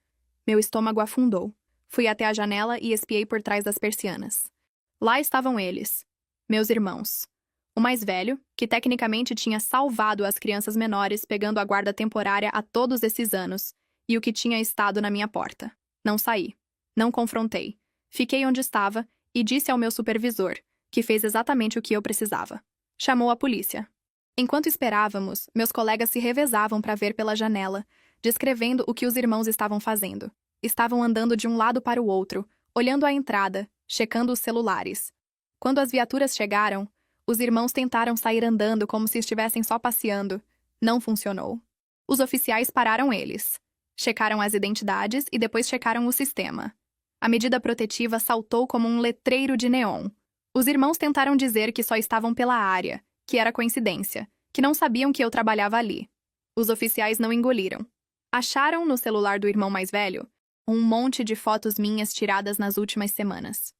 Meu estômago afundou. Fui até a janela e espiei por trás das persianas. Lá estavam eles, meus irmãos. O mais velho, que tecnicamente tinha salvado as crianças menores pegando a guarda temporária há todos esses anos, e o que tinha estado na minha porta. Não saí. Não confrontei. Fiquei onde estava e disse ao meu supervisor, que fez exatamente o que eu precisava. Chamou a polícia. Enquanto esperávamos, meus colegas se revezavam para ver pela janela, descrevendo o que os irmãos estavam fazendo. Estavam andando de um lado para o outro, olhando a entrada, checando os celulares. Quando as viaturas chegaram, os irmãos tentaram sair andando como se estivessem só passeando. Não funcionou. Os oficiais pararam eles. Checaram as identidades e depois checaram o sistema. A medida protetiva saltou como um letreiro de neon. Os irmãos tentaram dizer que só estavam pela área, que era coincidência, que não sabiam que eu trabalhava ali. Os oficiais não engoliram. Acharam, no celular do irmão mais velho, um monte de fotos minhas tiradas nas últimas semanas.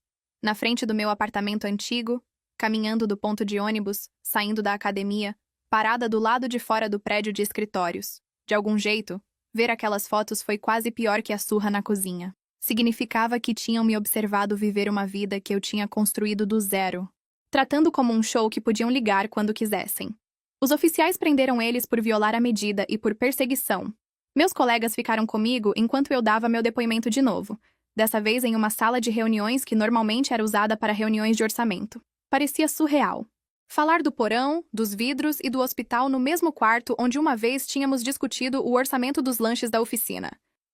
Na frente do meu apartamento antigo, caminhando do ponto de ônibus, saindo da academia, parada do lado de fora do prédio de escritórios. De algum jeito, ver aquelas fotos foi quase pior que a surra na cozinha. Significava que tinham me observado viver uma vida que eu tinha construído do zero, tratando como um show que podiam ligar quando quisessem. Os oficiais prenderam eles por violar a medida e por perseguição. Meus colegas ficaram comigo enquanto eu dava meu depoimento de novo, dessa vez em uma sala de reuniões que normalmente era usada para reuniões de orçamento. Parecia surreal. Falar do porão, dos vidros e do hospital no mesmo quarto onde uma vez tínhamos discutido o orçamento dos lanches da oficina.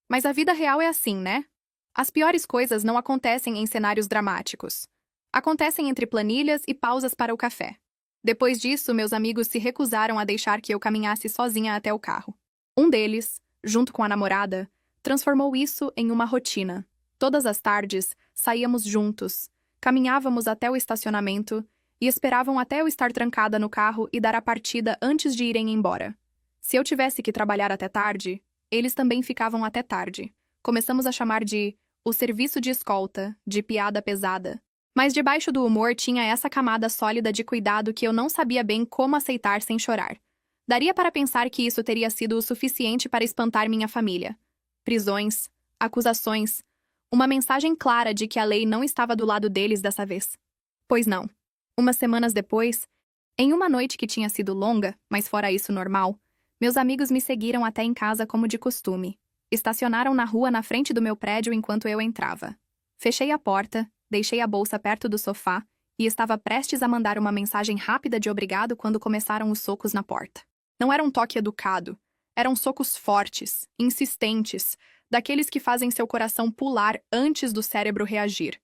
Mas a vida real é assim, né? As piores coisas não acontecem em cenários dramáticos. Acontecem entre planilhas e pausas para o café. Depois disso, meus amigos se recusaram a deixar que eu caminhasse sozinha até o carro. Um deles, junto com a namorada, transformou isso em uma rotina. Todas as tardes, saíamos juntos, caminhávamos até o estacionamento e esperavam até eu estar trancada no carro e dar a partida antes de irem embora. Se eu tivesse que trabalhar até tarde, eles também ficavam até tarde. Começamos a chamar de o serviço de escolta, de piada pesada. Mas debaixo do humor tinha essa camada sólida de cuidado que eu não sabia bem como aceitar sem chorar. Daria para pensar que isso teria sido o suficiente para espantar minha família. Prisões, acusações, uma mensagem clara de que a lei não estava do lado deles dessa vez. Pois não. Umas semanas depois, em uma noite que tinha sido longa, mas fora isso normal, meus amigos me seguiram até em casa como de costume. Estacionaram na rua na frente do meu prédio enquanto eu entrava. Fechei a porta, deixei a bolsa perto do sofá e estava prestes a mandar uma mensagem rápida de obrigado quando começaram os socos na porta. Não era um toque educado. Eram socos fortes, insistentes, daqueles que fazem seu coração pular antes do cérebro reagir.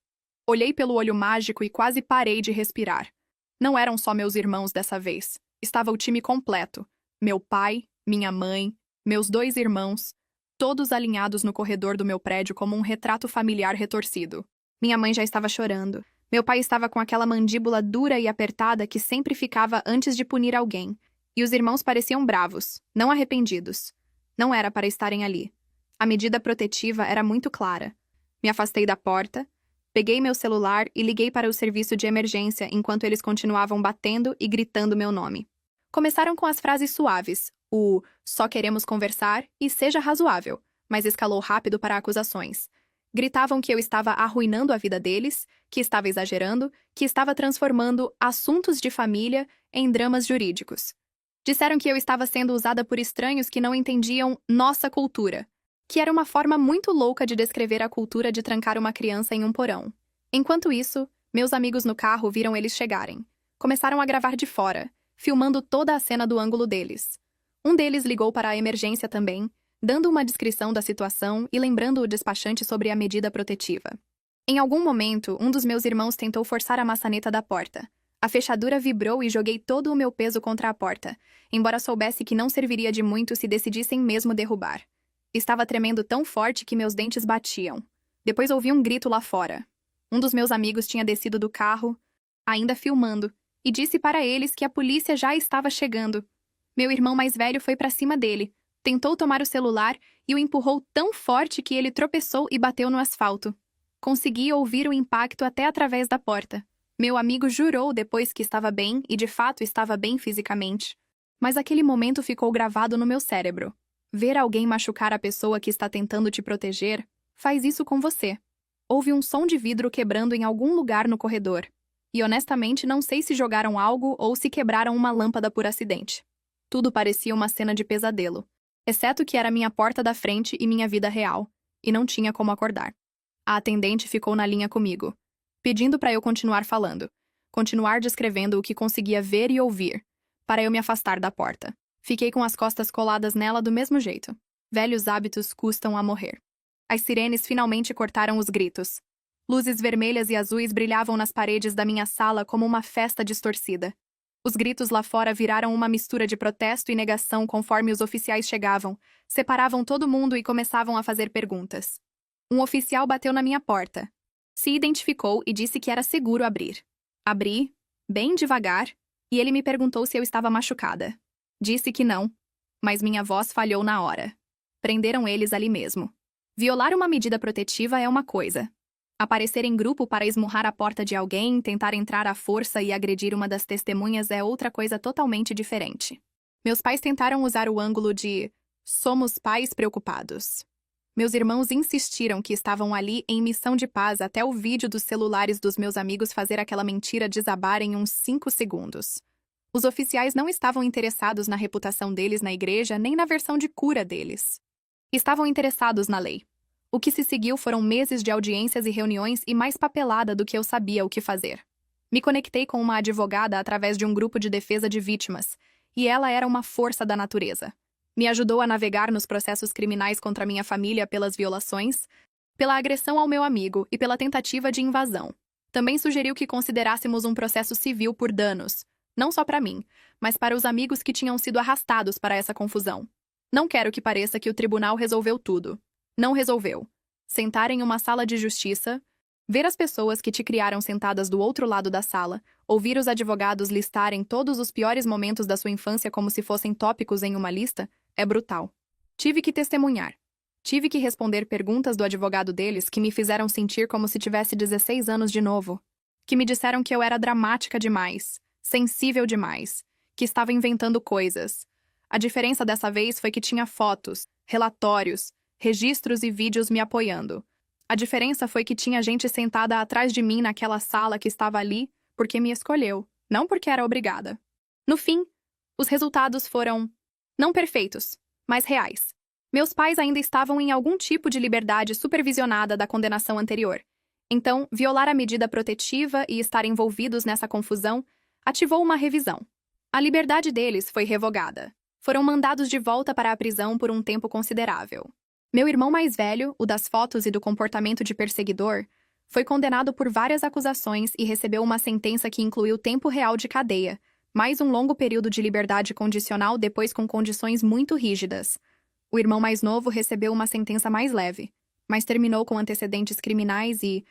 Olhei pelo olho mágico e quase parei de respirar. Não eram só meus irmãos dessa vez. Estava o time completo. Meu pai, minha mãe, meus 2 irmãos, todos alinhados no corredor do meu prédio como um retrato familiar retorcido. Minha mãe já estava chorando. Meu pai estava com aquela mandíbula dura e apertada que sempre ficava antes de punir alguém. E os irmãos pareciam bravos, não arrependidos. Não era para estarem ali. A medida protetiva era muito clara. Me afastei da porta, peguei meu celular e liguei para o serviço de emergência enquanto eles continuavam batendo e gritando meu nome. Começaram com as frases suaves, o "só queremos conversar" e "seja razoável", mas escalou rápido para acusações. Gritavam que eu estava arruinando a vida deles, que estava exagerando, que estava transformando assuntos de família em dramas jurídicos. Disseram que eu estava sendo usada por estranhos que não entendiam nossa cultura, que era uma forma muito louca de descrever a cultura de trancar uma criança em um porão. Enquanto isso, meus amigos no carro viram eles chegarem. Começaram a gravar de fora, filmando toda a cena do ângulo deles. Um deles ligou para a emergência também, dando uma descrição da situação e lembrando o despachante sobre a medida protetiva. Em algum momento, um dos meus irmãos tentou forçar a maçaneta da porta. A fechadura vibrou e joguei todo o meu peso contra a porta, embora soubesse que não serviria de muito se decidissem mesmo derrubar. Estava tremendo tão forte que meus dentes batiam. Depois ouvi um grito lá fora. Um dos meus amigos tinha descido do carro, ainda filmando, e disse para eles que a polícia já estava chegando. Meu irmão mais velho foi para cima dele, tentou tomar o celular e o empurrou tão forte que ele tropeçou e bateu no asfalto. Consegui ouvir o impacto até através da porta. Meu amigo jurou depois que estava bem e de fato estava bem fisicamente. Mas aquele momento ficou gravado no meu cérebro. Ver alguém machucar a pessoa que está tentando te proteger faz isso com você. Houve um som de vidro quebrando em algum lugar no corredor. E honestamente não sei se jogaram algo ou se quebraram uma lâmpada por acidente. Tudo parecia uma cena de pesadelo. exceto que era minha porta da frente e minha vida real, e não tinha como acordar. A atendente ficou na linha comigo, pedindo para eu continuar falando, continuar descrevendo o que conseguia ver e ouvir, para eu me afastar da porta. Fiquei com as costas coladas nela do mesmo jeito. Velhos hábitos custam a morrer. As sirenes finalmente cortaram os gritos. Luzes vermelhas e azuis brilhavam nas paredes da minha sala como uma festa distorcida. Os gritos lá fora viraram uma mistura de protesto e negação conforme os oficiais chegavam, separavam todo mundo e começavam a fazer perguntas. Um oficial bateu na minha porta. Se identificou e disse que era seguro abrir. Abri, bem devagar, e ele me perguntou se eu estava machucada. Disse que não, mas minha voz falhou na hora. Prenderam eles ali mesmo. Violar uma medida protetiva é uma coisa. Aparecer em grupo para esmurrar a porta de alguém, tentar entrar à força e agredir uma das testemunhas é outra coisa totalmente diferente. Meus pais tentaram usar o ângulo de "somos pais preocupados". Meus irmãos insistiram que estavam ali em missão de paz até o vídeo dos celulares dos meus amigos fazer aquela mentira desabar em uns 5 segundos. Os oficiais não estavam interessados na reputação deles na igreja nem na versão de cura deles. Estavam interessados na lei. O que se seguiu foram meses de audiências e reuniões e mais papelada do que eu sabia o que fazer. Me conectei com uma advogada através de um grupo de defesa de vítimas, e ela era uma força da natureza. Me ajudou a navegar nos processos criminais contra minha família pelas violações, pela agressão ao meu amigo e pela tentativa de invasão. Também sugeriu que considerássemos um processo civil por danos, não só para mim, mas para os amigos que tinham sido arrastados para essa confusão. Não quero que pareça que o tribunal resolveu tudo. Não resolveu. Sentar em uma sala de justiça, ver as pessoas que te criaram sentadas do outro lado da sala, ouvir os advogados listarem todos os piores momentos da sua infância como se fossem tópicos em uma lista, é brutal. Tive que testemunhar. Tive que responder perguntas do advogado deles que me fizeram sentir como se tivesse 16 anos de novo. Que me disseram que eu era dramática demais, sensível demais, que estava inventando coisas. A diferença dessa vez foi que tinha fotos, relatórios, registros e vídeos me apoiando. A diferença foi que tinha gente sentada atrás de mim naquela sala que estava ali porque me escolheu, não porque era obrigada. No fim, os resultados foram não perfeitos, mas reais. Meus pais ainda estavam em algum tipo de liberdade supervisionada da condenação anterior. Então, violar a medida protetiva e estar envolvidos nessa confusão ativou uma revisão. A liberdade deles foi revogada. Foram mandados de volta para a prisão por um tempo considerável. Meu irmão mais velho, o das fotos e do comportamento de perseguidor, foi condenado por várias acusações e recebeu uma sentença que incluiu tempo real de cadeia, mais um longo período de liberdade condicional depois com condições muito rígidas. O irmão mais novo recebeu uma sentença mais leve, mas terminou com antecedentes criminais e,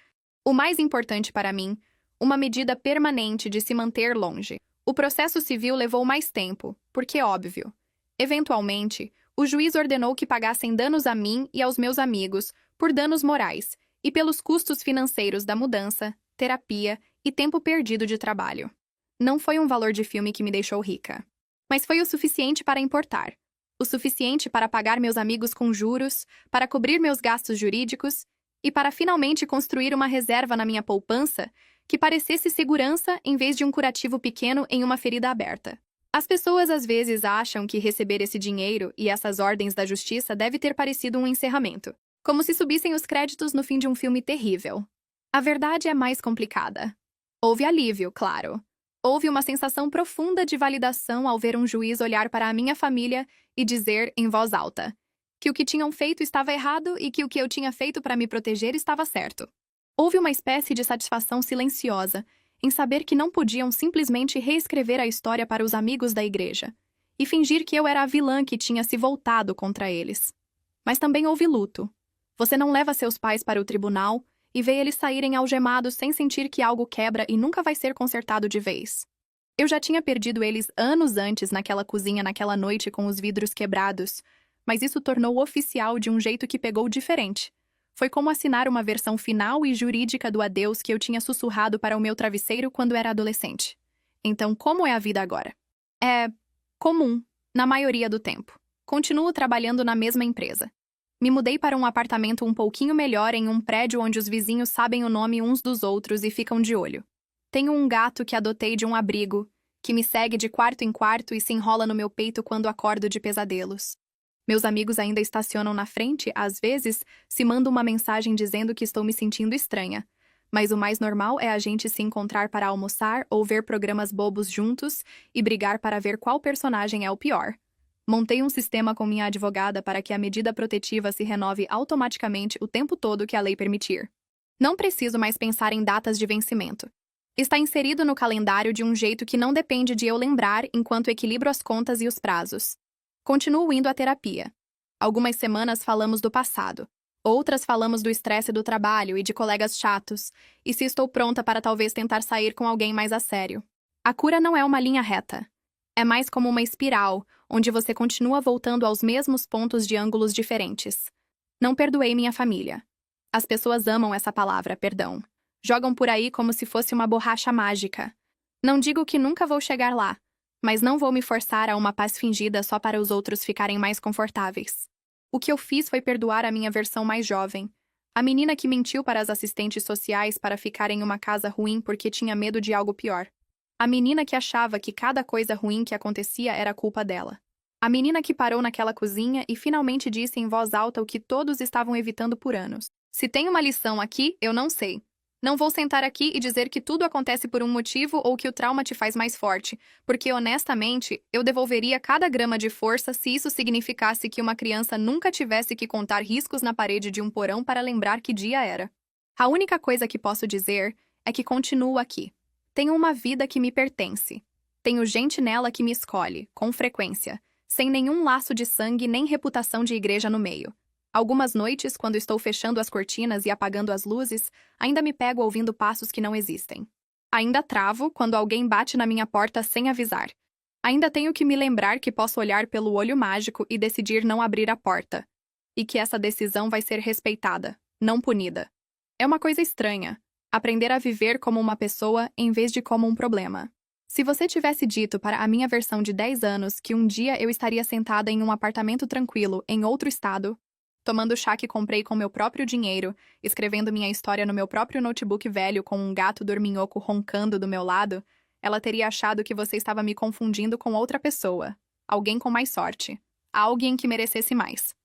o mais importante para mim, uma medida permanente de se manter longe. O processo civil levou mais tempo, porque óbvio. Eventualmente, o juiz ordenou que pagassem danos a mim e aos meus amigos por danos morais e pelos custos financeiros da mudança, terapia e tempo perdido de trabalho. Não foi um valor de filme que me deixou rica, mas foi o suficiente para importar. O suficiente para pagar meus amigos com juros, para cobrir meus gastos jurídicos e para finalmente construir uma reserva na minha poupança que parecesse segurança em vez de um curativo pequeno em uma ferida aberta. As pessoas às vezes acham que receber esse dinheiro e essas ordens da justiça deve ter parecido um encerramento, como se subissem os créditos no fim de um filme terrível. A verdade é mais complicada. Houve alívio, claro. Houve uma sensação profunda de validação ao ver um juiz olhar para a minha família e dizer em voz alta que o que tinham feito estava errado e que o que eu tinha feito para me proteger estava certo. Houve uma espécie de satisfação silenciosa em saber que não podiam simplesmente reescrever a história para os amigos da igreja e fingir que eu era a vilã que tinha se voltado contra eles. Mas também houve luto. Você não leva seus pais para o tribunal e vê eles saírem algemados sem sentir que algo quebra e nunca vai ser consertado de vez. Eu já tinha perdido eles anos antes naquela cozinha naquela noite com os vidros quebrados, mas isso tornou oficial de um jeito que pegou diferente. Foi como assinar uma versão final e jurídica do adeus que eu tinha sussurrado para o meu travesseiro quando era adolescente. Então, como é a vida agora? É comum, na maioria do tempo. Continuo trabalhando na mesma empresa. Me mudei para um apartamento um pouquinho melhor em um prédio onde os vizinhos sabem o nome uns dos outros e ficam de olho. Tenho um gato que adotei de um abrigo, que me segue de quarto em quarto e se enrola no meu peito quando acordo de pesadelos. Meus amigos ainda estacionam na frente, às vezes, se mandam uma mensagem dizendo que estou me sentindo estranha. Mas o mais normal é a gente se encontrar para almoçar ou ver programas bobos juntos e brigar para ver qual personagem é o pior. Montei um sistema com minha advogada para que a medida protetiva se renove automaticamente o tempo todo que a lei permitir. Não preciso mais pensar em datas de vencimento. Está inserido no calendário de um jeito que não depende de eu lembrar enquanto equilibro as contas e os prazos. Continuo indo à terapia. Algumas semanas falamos do passado. Outras falamos do estresse do trabalho e de colegas chatos, e se estou pronta para talvez tentar sair com alguém mais a sério. A cura não é uma linha reta. É mais como uma espiral, onde você continua voltando aos mesmos pontos de ângulos diferentes. Não perdoei minha família. As pessoas amam essa palavra, perdão. Jogam por aí como se fosse uma borracha mágica. Não digo que nunca vou chegar lá, mas não vou me forçar a uma paz fingida só para os outros ficarem mais confortáveis. O que eu fiz foi perdoar a minha versão mais jovem. A menina que mentiu para as assistentes sociais para ficar em uma casa ruim porque tinha medo de algo pior. A menina que achava que cada coisa ruim que acontecia era culpa dela. A menina que parou naquela cozinha e finalmente disse em voz alta o que todos estavam evitando por anos. Se tem uma lição aqui, eu não sei. Não vou sentar aqui e dizer que tudo acontece por um motivo ou que o trauma te faz mais forte, porque, honestamente, eu devolveria cada grama de força se isso significasse que uma criança nunca tivesse que contar riscos na parede de um porão para lembrar que dia era. A única coisa que posso dizer é que continuo aqui. Tenho uma vida que me pertence. Tenho gente nela que me escolhe, com frequência, sem nenhum laço de sangue nem reputação de igreja no meio. Algumas noites, quando estou fechando as cortinas e apagando as luzes, ainda me pego ouvindo passos que não existem. Ainda travo quando alguém bate na minha porta sem avisar. Ainda tenho que me lembrar que posso olhar pelo olho mágico e decidir não abrir a porta. E que essa decisão vai ser respeitada, não punida. É uma coisa estranha, aprender a viver como uma pessoa em vez de como um problema. Se você tivesse dito para a minha versão de 10 anos que um dia eu estaria sentada em um apartamento tranquilo em outro estado, tomando o chá que comprei com meu próprio dinheiro, escrevendo minha história no meu próprio notebook velho com um gato dorminhoco roncando do meu lado, ela teria achado que você estava me confundindo com outra pessoa. Alguém com mais sorte. Alguém que merecesse mais.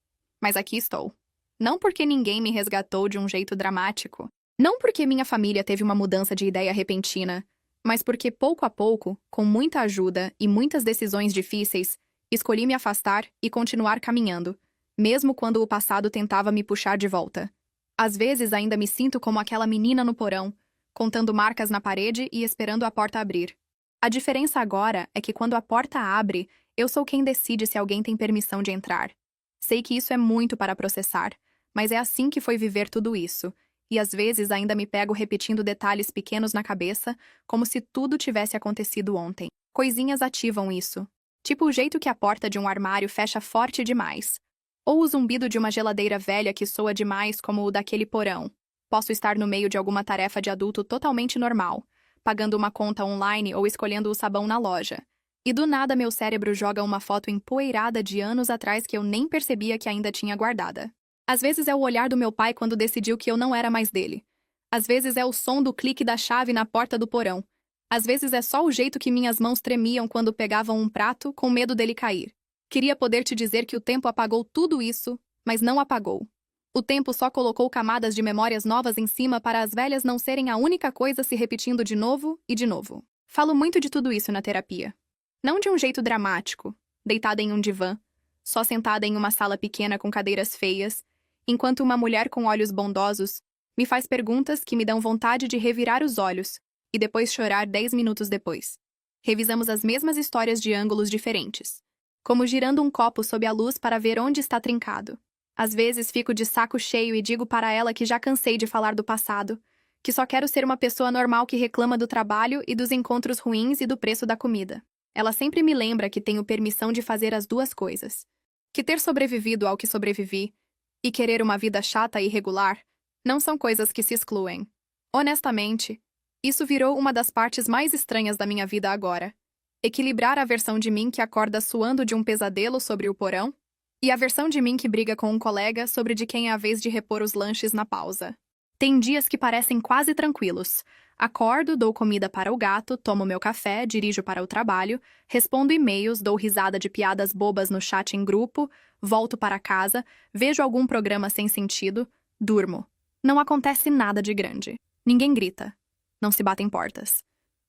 Mas aqui estou. Não porque ninguém me resgatou de um jeito dramático. Não porque minha família teve uma mudança de ideia repentina. Mas porque, pouco a pouco, com muita ajuda e muitas decisões difíceis, escolhi me afastar e continuar caminhando, mesmo quando o passado tentava me puxar de volta. Às vezes ainda me sinto como aquela menina no porão, contando marcas na parede e esperando a porta abrir. A diferença agora é que quando a porta abre, eu sou quem decide se alguém tem permissão de entrar. Sei que isso é muito para processar, mas é assim que foi viver tudo isso, e às vezes ainda me pego repetindo detalhes pequenos na cabeça, como se tudo tivesse acontecido ontem. Coisinhas ativam isso, tipo o jeito que a porta de um armário fecha forte demais. Ou o zumbido de uma geladeira velha que soa demais como o daquele porão. Posso estar no meio de alguma tarefa de adulto totalmente normal, pagando uma conta online ou escolhendo o sabão na loja. E do nada meu cérebro joga uma foto empoeirada de anos atrás que eu nem percebia que ainda tinha guardada. Às vezes é o olhar do meu pai quando decidiu que eu não era mais dele. Às vezes é o som do clique da chave na porta do porão. Às vezes é só o jeito que minhas mãos tremiam quando pegavam um prato com medo dele cair. Queria poder te dizer que o tempo apagou tudo isso, mas não apagou. O tempo só colocou camadas de memórias novas em cima para as velhas não serem a única coisa se repetindo de novo e de novo. Falo muito de tudo isso na terapia. Não de um jeito dramático, deitada em um divã, só sentada em uma sala pequena com cadeiras feias, enquanto uma mulher com olhos bondosos me faz perguntas que me dão vontade de revirar os olhos e depois chorar 10 minutos depois. Revisamos as mesmas histórias de ângulos diferentes, como girando um copo sob a luz para ver onde está trincado. Às vezes fico de saco cheio e digo para ela que já cansei de falar do passado, que só quero ser uma pessoa normal que reclama do trabalho e dos encontros ruins e do preço da comida. Ela sempre me lembra que tenho permissão de fazer as duas coisas. Que ter sobrevivido ao que sobrevivi e querer uma vida chata e irregular não são coisas que se excluem. Honestamente, isso virou uma das partes mais estranhas da minha vida agora. Equilibrar a versão de mim que acorda suando de um pesadelo sobre o porão e a versão de mim que briga com um colega sobre de quem é a vez de repor os lanches na pausa. Tem dias que parecem quase tranquilos. Acordo, dou comida para o gato, tomo meu café, dirijo para o trabalho, respondo e-mails, dou risada de piadas bobas no chat em grupo, volto para casa, vejo algum programa sem sentido, durmo. Não acontece nada de grande. Ninguém grita. Não se batem portas.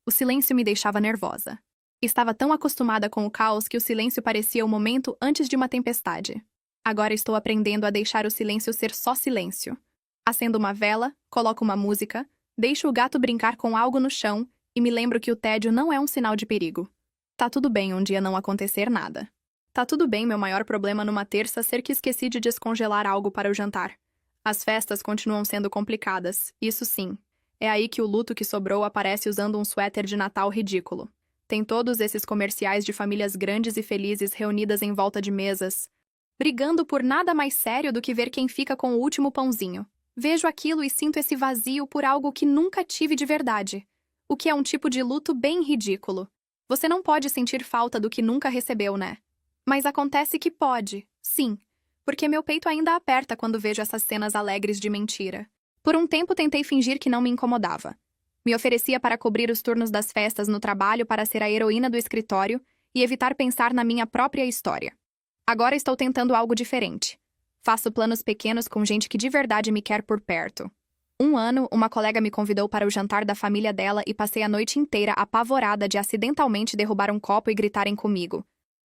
O silêncio me deixava nervosa. Estava tão acostumada com o caos que o silêncio parecia o momento antes de uma tempestade. Agora estou aprendendo a deixar o silêncio ser só silêncio. Acendo uma vela, coloco uma música, deixo o gato brincar com algo no chão e me lembro que o tédio não é um sinal de perigo. Tá tudo bem um dia não acontecer nada. Tá tudo bem meu maior problema numa terça ser que esqueci de descongelar algo para o jantar. As festas continuam sendo complicadas, isso sim. É aí que o luto que sobrou aparece usando um suéter de Natal ridículo. Tem todos esses comerciais de famílias grandes e felizes reunidas em volta de mesas, brigando por nada mais sério do que ver quem fica com o último pãozinho. Vejo aquilo e sinto esse vazio por algo que nunca tive de verdade, o que é um tipo de luto bem ridículo. Você não pode sentir falta do que nunca recebeu, né? Mas acontece que pode, sim, porque meu peito ainda aperta quando vejo essas cenas alegres de mentira. Por um tempo tentei fingir que não me incomodava. Me oferecia para cobrir os turnos das festas no trabalho para ser a heroína do escritório e evitar pensar na minha própria história. Agora estou tentando algo diferente. Faço planos pequenos com gente que de verdade me quer por perto. Um ano, uma colega me convidou para o jantar da família dela e passei a noite inteira apavorada de acidentalmente derrubar um copo e gritarem comigo.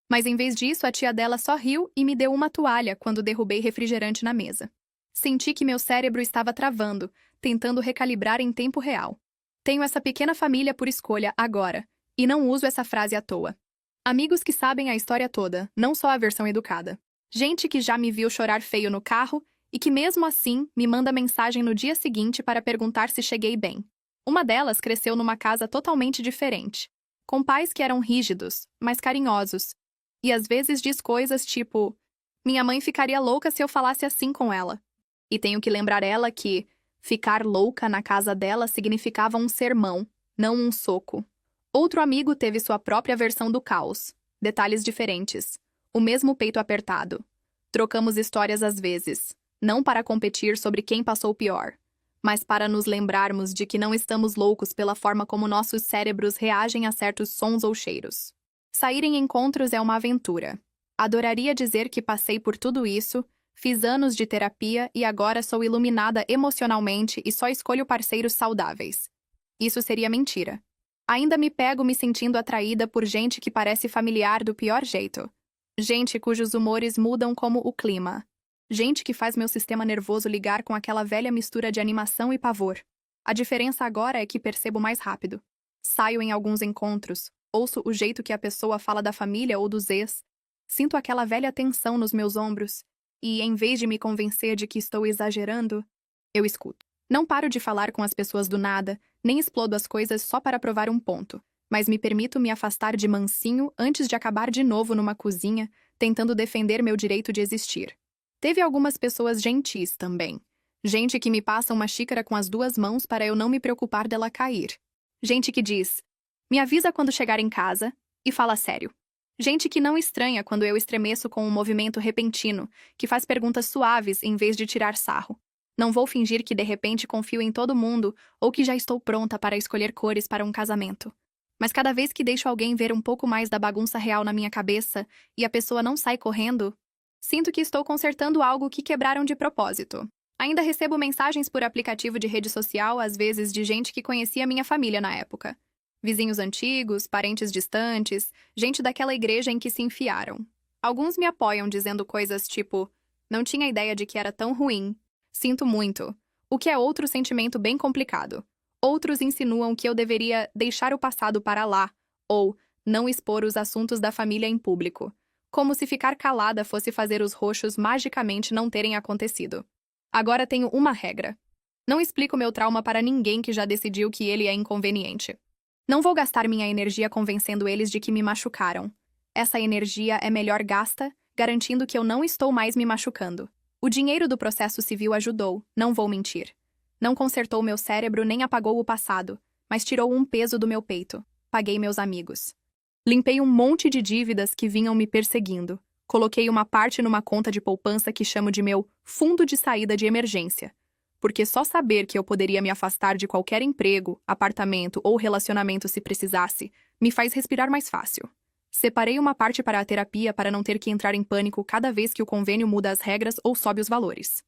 Mas em vez disso, a tia dela só riu e me deu uma toalha quando derrubei refrigerante na mesa. Senti que meu cérebro estava travando, tentando recalibrar em tempo real. Tenho essa pequena família por escolha agora, e não uso essa frase à toa. Amigos que sabem a história toda, não só a versão educada. Gente que já me viu chorar feio no carro e que mesmo assim me manda mensagem no dia seguinte para perguntar se cheguei bem. Uma delas cresceu numa casa totalmente diferente, com pais que eram rígidos, mas carinhosos, e às vezes diz coisas tipo: minha mãe ficaria louca se eu falasse assim com ela. E tenho que lembrar ela que ficar louca na casa dela significava um sermão, não um soco. Outro amigo teve sua própria versão do caos. Detalhes diferentes. O mesmo peito apertado. Trocamos histórias às vezes, não para competir sobre quem passou pior, mas para nos lembrarmos de que não estamos loucos pela forma como nossos cérebros reagem a certos sons ou cheiros. Sair em encontros é uma aventura. Adoraria dizer que passei por tudo isso, fiz anos de terapia e agora sou iluminada emocionalmente e só escolho parceiros saudáveis. Isso seria mentira. Ainda me pego me sentindo atraída por gente que parece familiar do pior jeito. Gente cujos humores mudam como o clima. Gente que faz meu sistema nervoso ligar com aquela velha mistura de animação e pavor. A diferença agora é que percebo mais rápido. Saio em alguns encontros, ouço o jeito que a pessoa fala da família ou dos ex, sinto aquela velha tensão nos meus ombros e, em vez de me convencer de que estou exagerando, eu escuto. Não paro de falar com as pessoas do nada, nem explodo as coisas só para provar um ponto, mas me permito me afastar de mansinho antes de acabar de novo numa cozinha, tentando defender meu direito de existir. Teve algumas pessoas gentis também. Gente que me passa uma xícara com as duas mãos para eu não me preocupar dela cair. Gente que diz: me avisa quando chegar em casa, e fala sério. Gente que não estranha quando eu estremeço com um movimento repentino, que faz perguntas suaves em vez de tirar sarro. Não vou fingir que de repente confio em todo mundo ou que já estou pronta para escolher cores para um casamento. Mas cada vez que deixo alguém ver um pouco mais da bagunça real na minha cabeça e a pessoa não sai correndo, sinto que estou consertando algo que quebraram de propósito. Ainda recebo mensagens por aplicativo de rede social, às vezes de gente que conhecia minha família na época. Vizinhos antigos, parentes distantes, gente daquela igreja em que se enfiaram. Alguns me apoiam dizendo coisas tipo: não tinha ideia de que era tão ruim. Sinto muito. O que é outro sentimento bem complicado. Outros insinuam que eu deveria deixar o passado para lá, ou não expor os assuntos da família em público. Como se ficar calada fosse fazer os roxos magicamente não terem acontecido. Agora tenho uma regra. Não explico meu trauma para ninguém que já decidiu que ele é inconveniente. Não vou gastar minha energia convencendo eles de que me machucaram. Essa energia é melhor gasta, garantindo que eu não estou mais me machucando. O dinheiro do processo civil ajudou, não vou mentir. Não consertou meu cérebro nem apagou o passado, mas tirou um peso do meu peito. Paguei meus amigos. Limpei um monte de dívidas que vinham me perseguindo. Coloquei uma parte numa conta de poupança que chamo de meu fundo de saída de emergência. Porque só saber que eu poderia me afastar de qualquer emprego, apartamento ou relacionamento se precisasse, me faz respirar mais fácil. Separei uma parte para a terapia para não ter que entrar em pânico cada vez que o convênio muda as regras ou sobe os valores.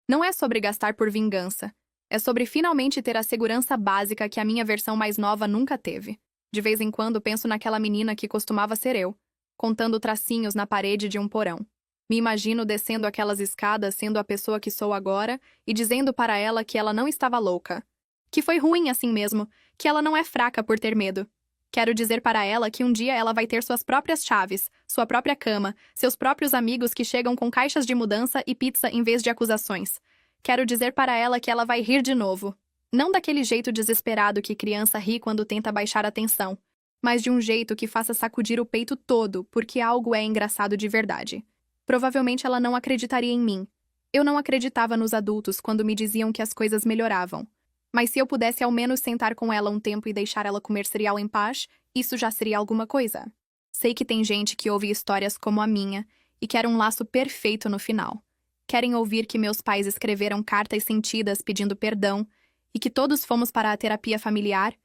Não é sobre gastar por vingança. É sobre finalmente ter a segurança básica que a minha versão mais nova nunca teve. De vez em quando penso naquela menina que costumava ser eu, contando tracinhos na parede de um porão. Me imagino descendo aquelas escadas sendo a pessoa que sou agora e dizendo para ela que ela não estava louca. Que foi ruim assim mesmo, que ela não é fraca por ter medo. Quero dizer para ela que um dia ela vai ter suas próprias chaves, sua própria cama, seus próprios amigos que chegam com caixas de mudança e pizza em vez de acusações. Quero dizer para ela que ela vai rir de novo. Não daquele jeito desesperado que criança ri quando tenta baixar a tensão, mas de um jeito que faça sacudir o peito todo porque algo é engraçado de verdade. Provavelmente ela não acreditaria em mim. Eu não acreditava nos adultos quando me diziam que as coisas melhoravam. Mas se eu pudesse ao menos sentar com ela um tempo e deixar ela comer cereal em paz, isso já seria alguma coisa. Sei que tem gente que ouve histórias como a minha e quer um laço perfeito no final. Querem ouvir que meus pais escreveram cartas sentidas pedindo perdão e que todos fomos para a terapia familiar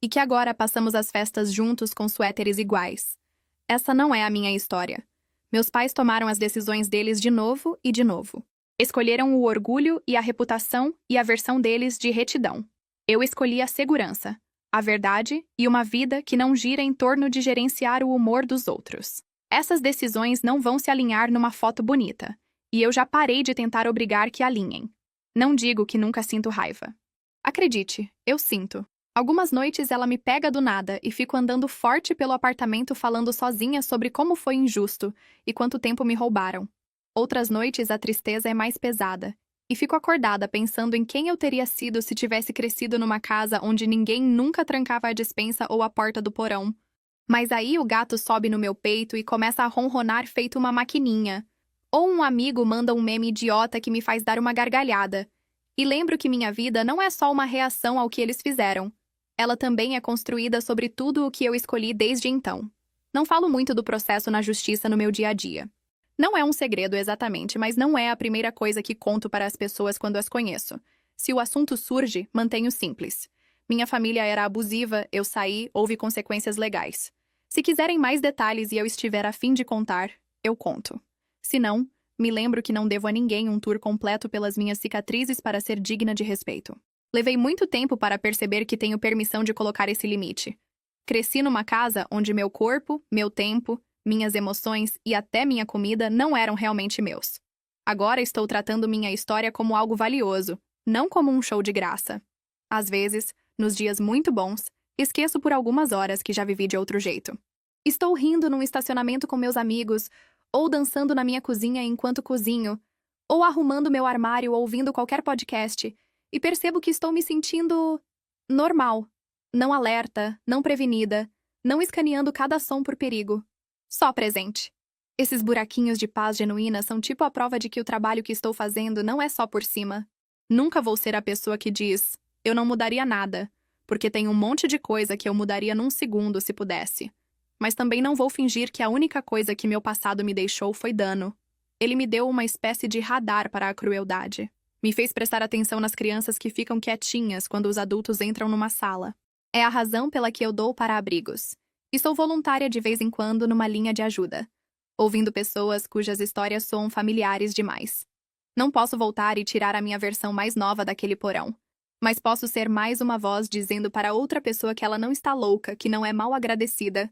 e que agora passamos as festas juntos com suéteres iguais. Essa não é a minha história. Meus pais tomaram as decisões deles de novo e de novo. Escolheram o orgulho e a reputação e a versão deles de retidão. Eu escolhi a segurança, a verdade e uma vida que não gira em torno de gerenciar o humor dos outros. Essas decisões não vão se alinhar numa foto bonita, e eu já parei de tentar obrigar que alinhem. Não digo que nunca sinto raiva. Acredite, eu sinto. Algumas noites ela me pega do nada e fico andando forte pelo apartamento falando sozinha sobre como foi injusto e quanto tempo me roubaram. Outras noites a tristeza é mais pesada, e fico acordada pensando em quem eu teria sido se tivesse crescido numa casa onde ninguém nunca trancava a despensa ou a porta do porão. Mas aí o gato sobe no meu peito e começa a ronronar feito uma maquininha. Ou um amigo manda um meme idiota que me faz dar uma gargalhada. E lembro que minha vida não é só uma reação ao que eles fizeram. Ela também é construída sobre tudo o que eu escolhi desde então. Não falo muito do processo na justiça no meu dia a dia. Não é um segredo exatamente, mas não é a primeira coisa que conto para as pessoas quando as conheço. Se o assunto surge, mantenho simples. Minha família era abusiva, eu saí, houve consequências legais. Se quiserem mais detalhes e eu estiver a fim de contar, eu conto. Se não, me lembro que não devo a ninguém um tour completo pelas minhas cicatrizes para ser digna de respeito. Levei muito tempo para perceber que tenho permissão de colocar esse limite. Cresci numa casa onde meu corpo, meu tempo, minhas emoções e até minha comida não eram realmente meus. Agora estou tratando minha história como algo valioso, não como um show de graça. Às vezes, nos dias muito bons, esqueço por algumas horas que já vivi de outro jeito. Estou rindo num estacionamento com meus amigos, ou dançando na minha cozinha enquanto cozinho, ou arrumando meu armário ouvindo qualquer podcast, e percebo que estou me sentindo normal, não alerta, não prevenida, não escaneando cada som por perigo. Só presente. Esses buraquinhos de paz genuína são tipo a prova de que o trabalho que estou fazendo não é só por cima. Nunca vou ser a pessoa que diz, eu não mudaria nada, porque tem um monte de coisa que eu mudaria num segundo se pudesse. Mas também não vou fingir que a única coisa que meu passado me deixou foi dano. Ele me deu uma espécie de radar para a crueldade. Me fez prestar atenção nas crianças que ficam quietinhas quando os adultos entram numa sala. É a razão pela que eu dou para abrigos. E sou voluntária de vez em quando numa linha de ajuda, ouvindo pessoas cujas histórias soam familiares demais. Não posso voltar e tirar a minha versão mais nova daquele porão, mas posso ser mais uma voz dizendo para outra pessoa que ela não está louca, que não é mal agradecida,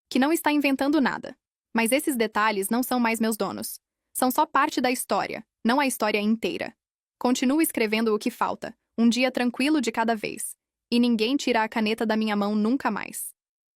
que não está inventando nada. Mas esses detalhes não são mais meus donos. São só parte da história, não a história inteira. Continuo escrevendo o que falta, um dia tranquilo de cada vez, e ninguém tira a caneta da minha mão nunca mais.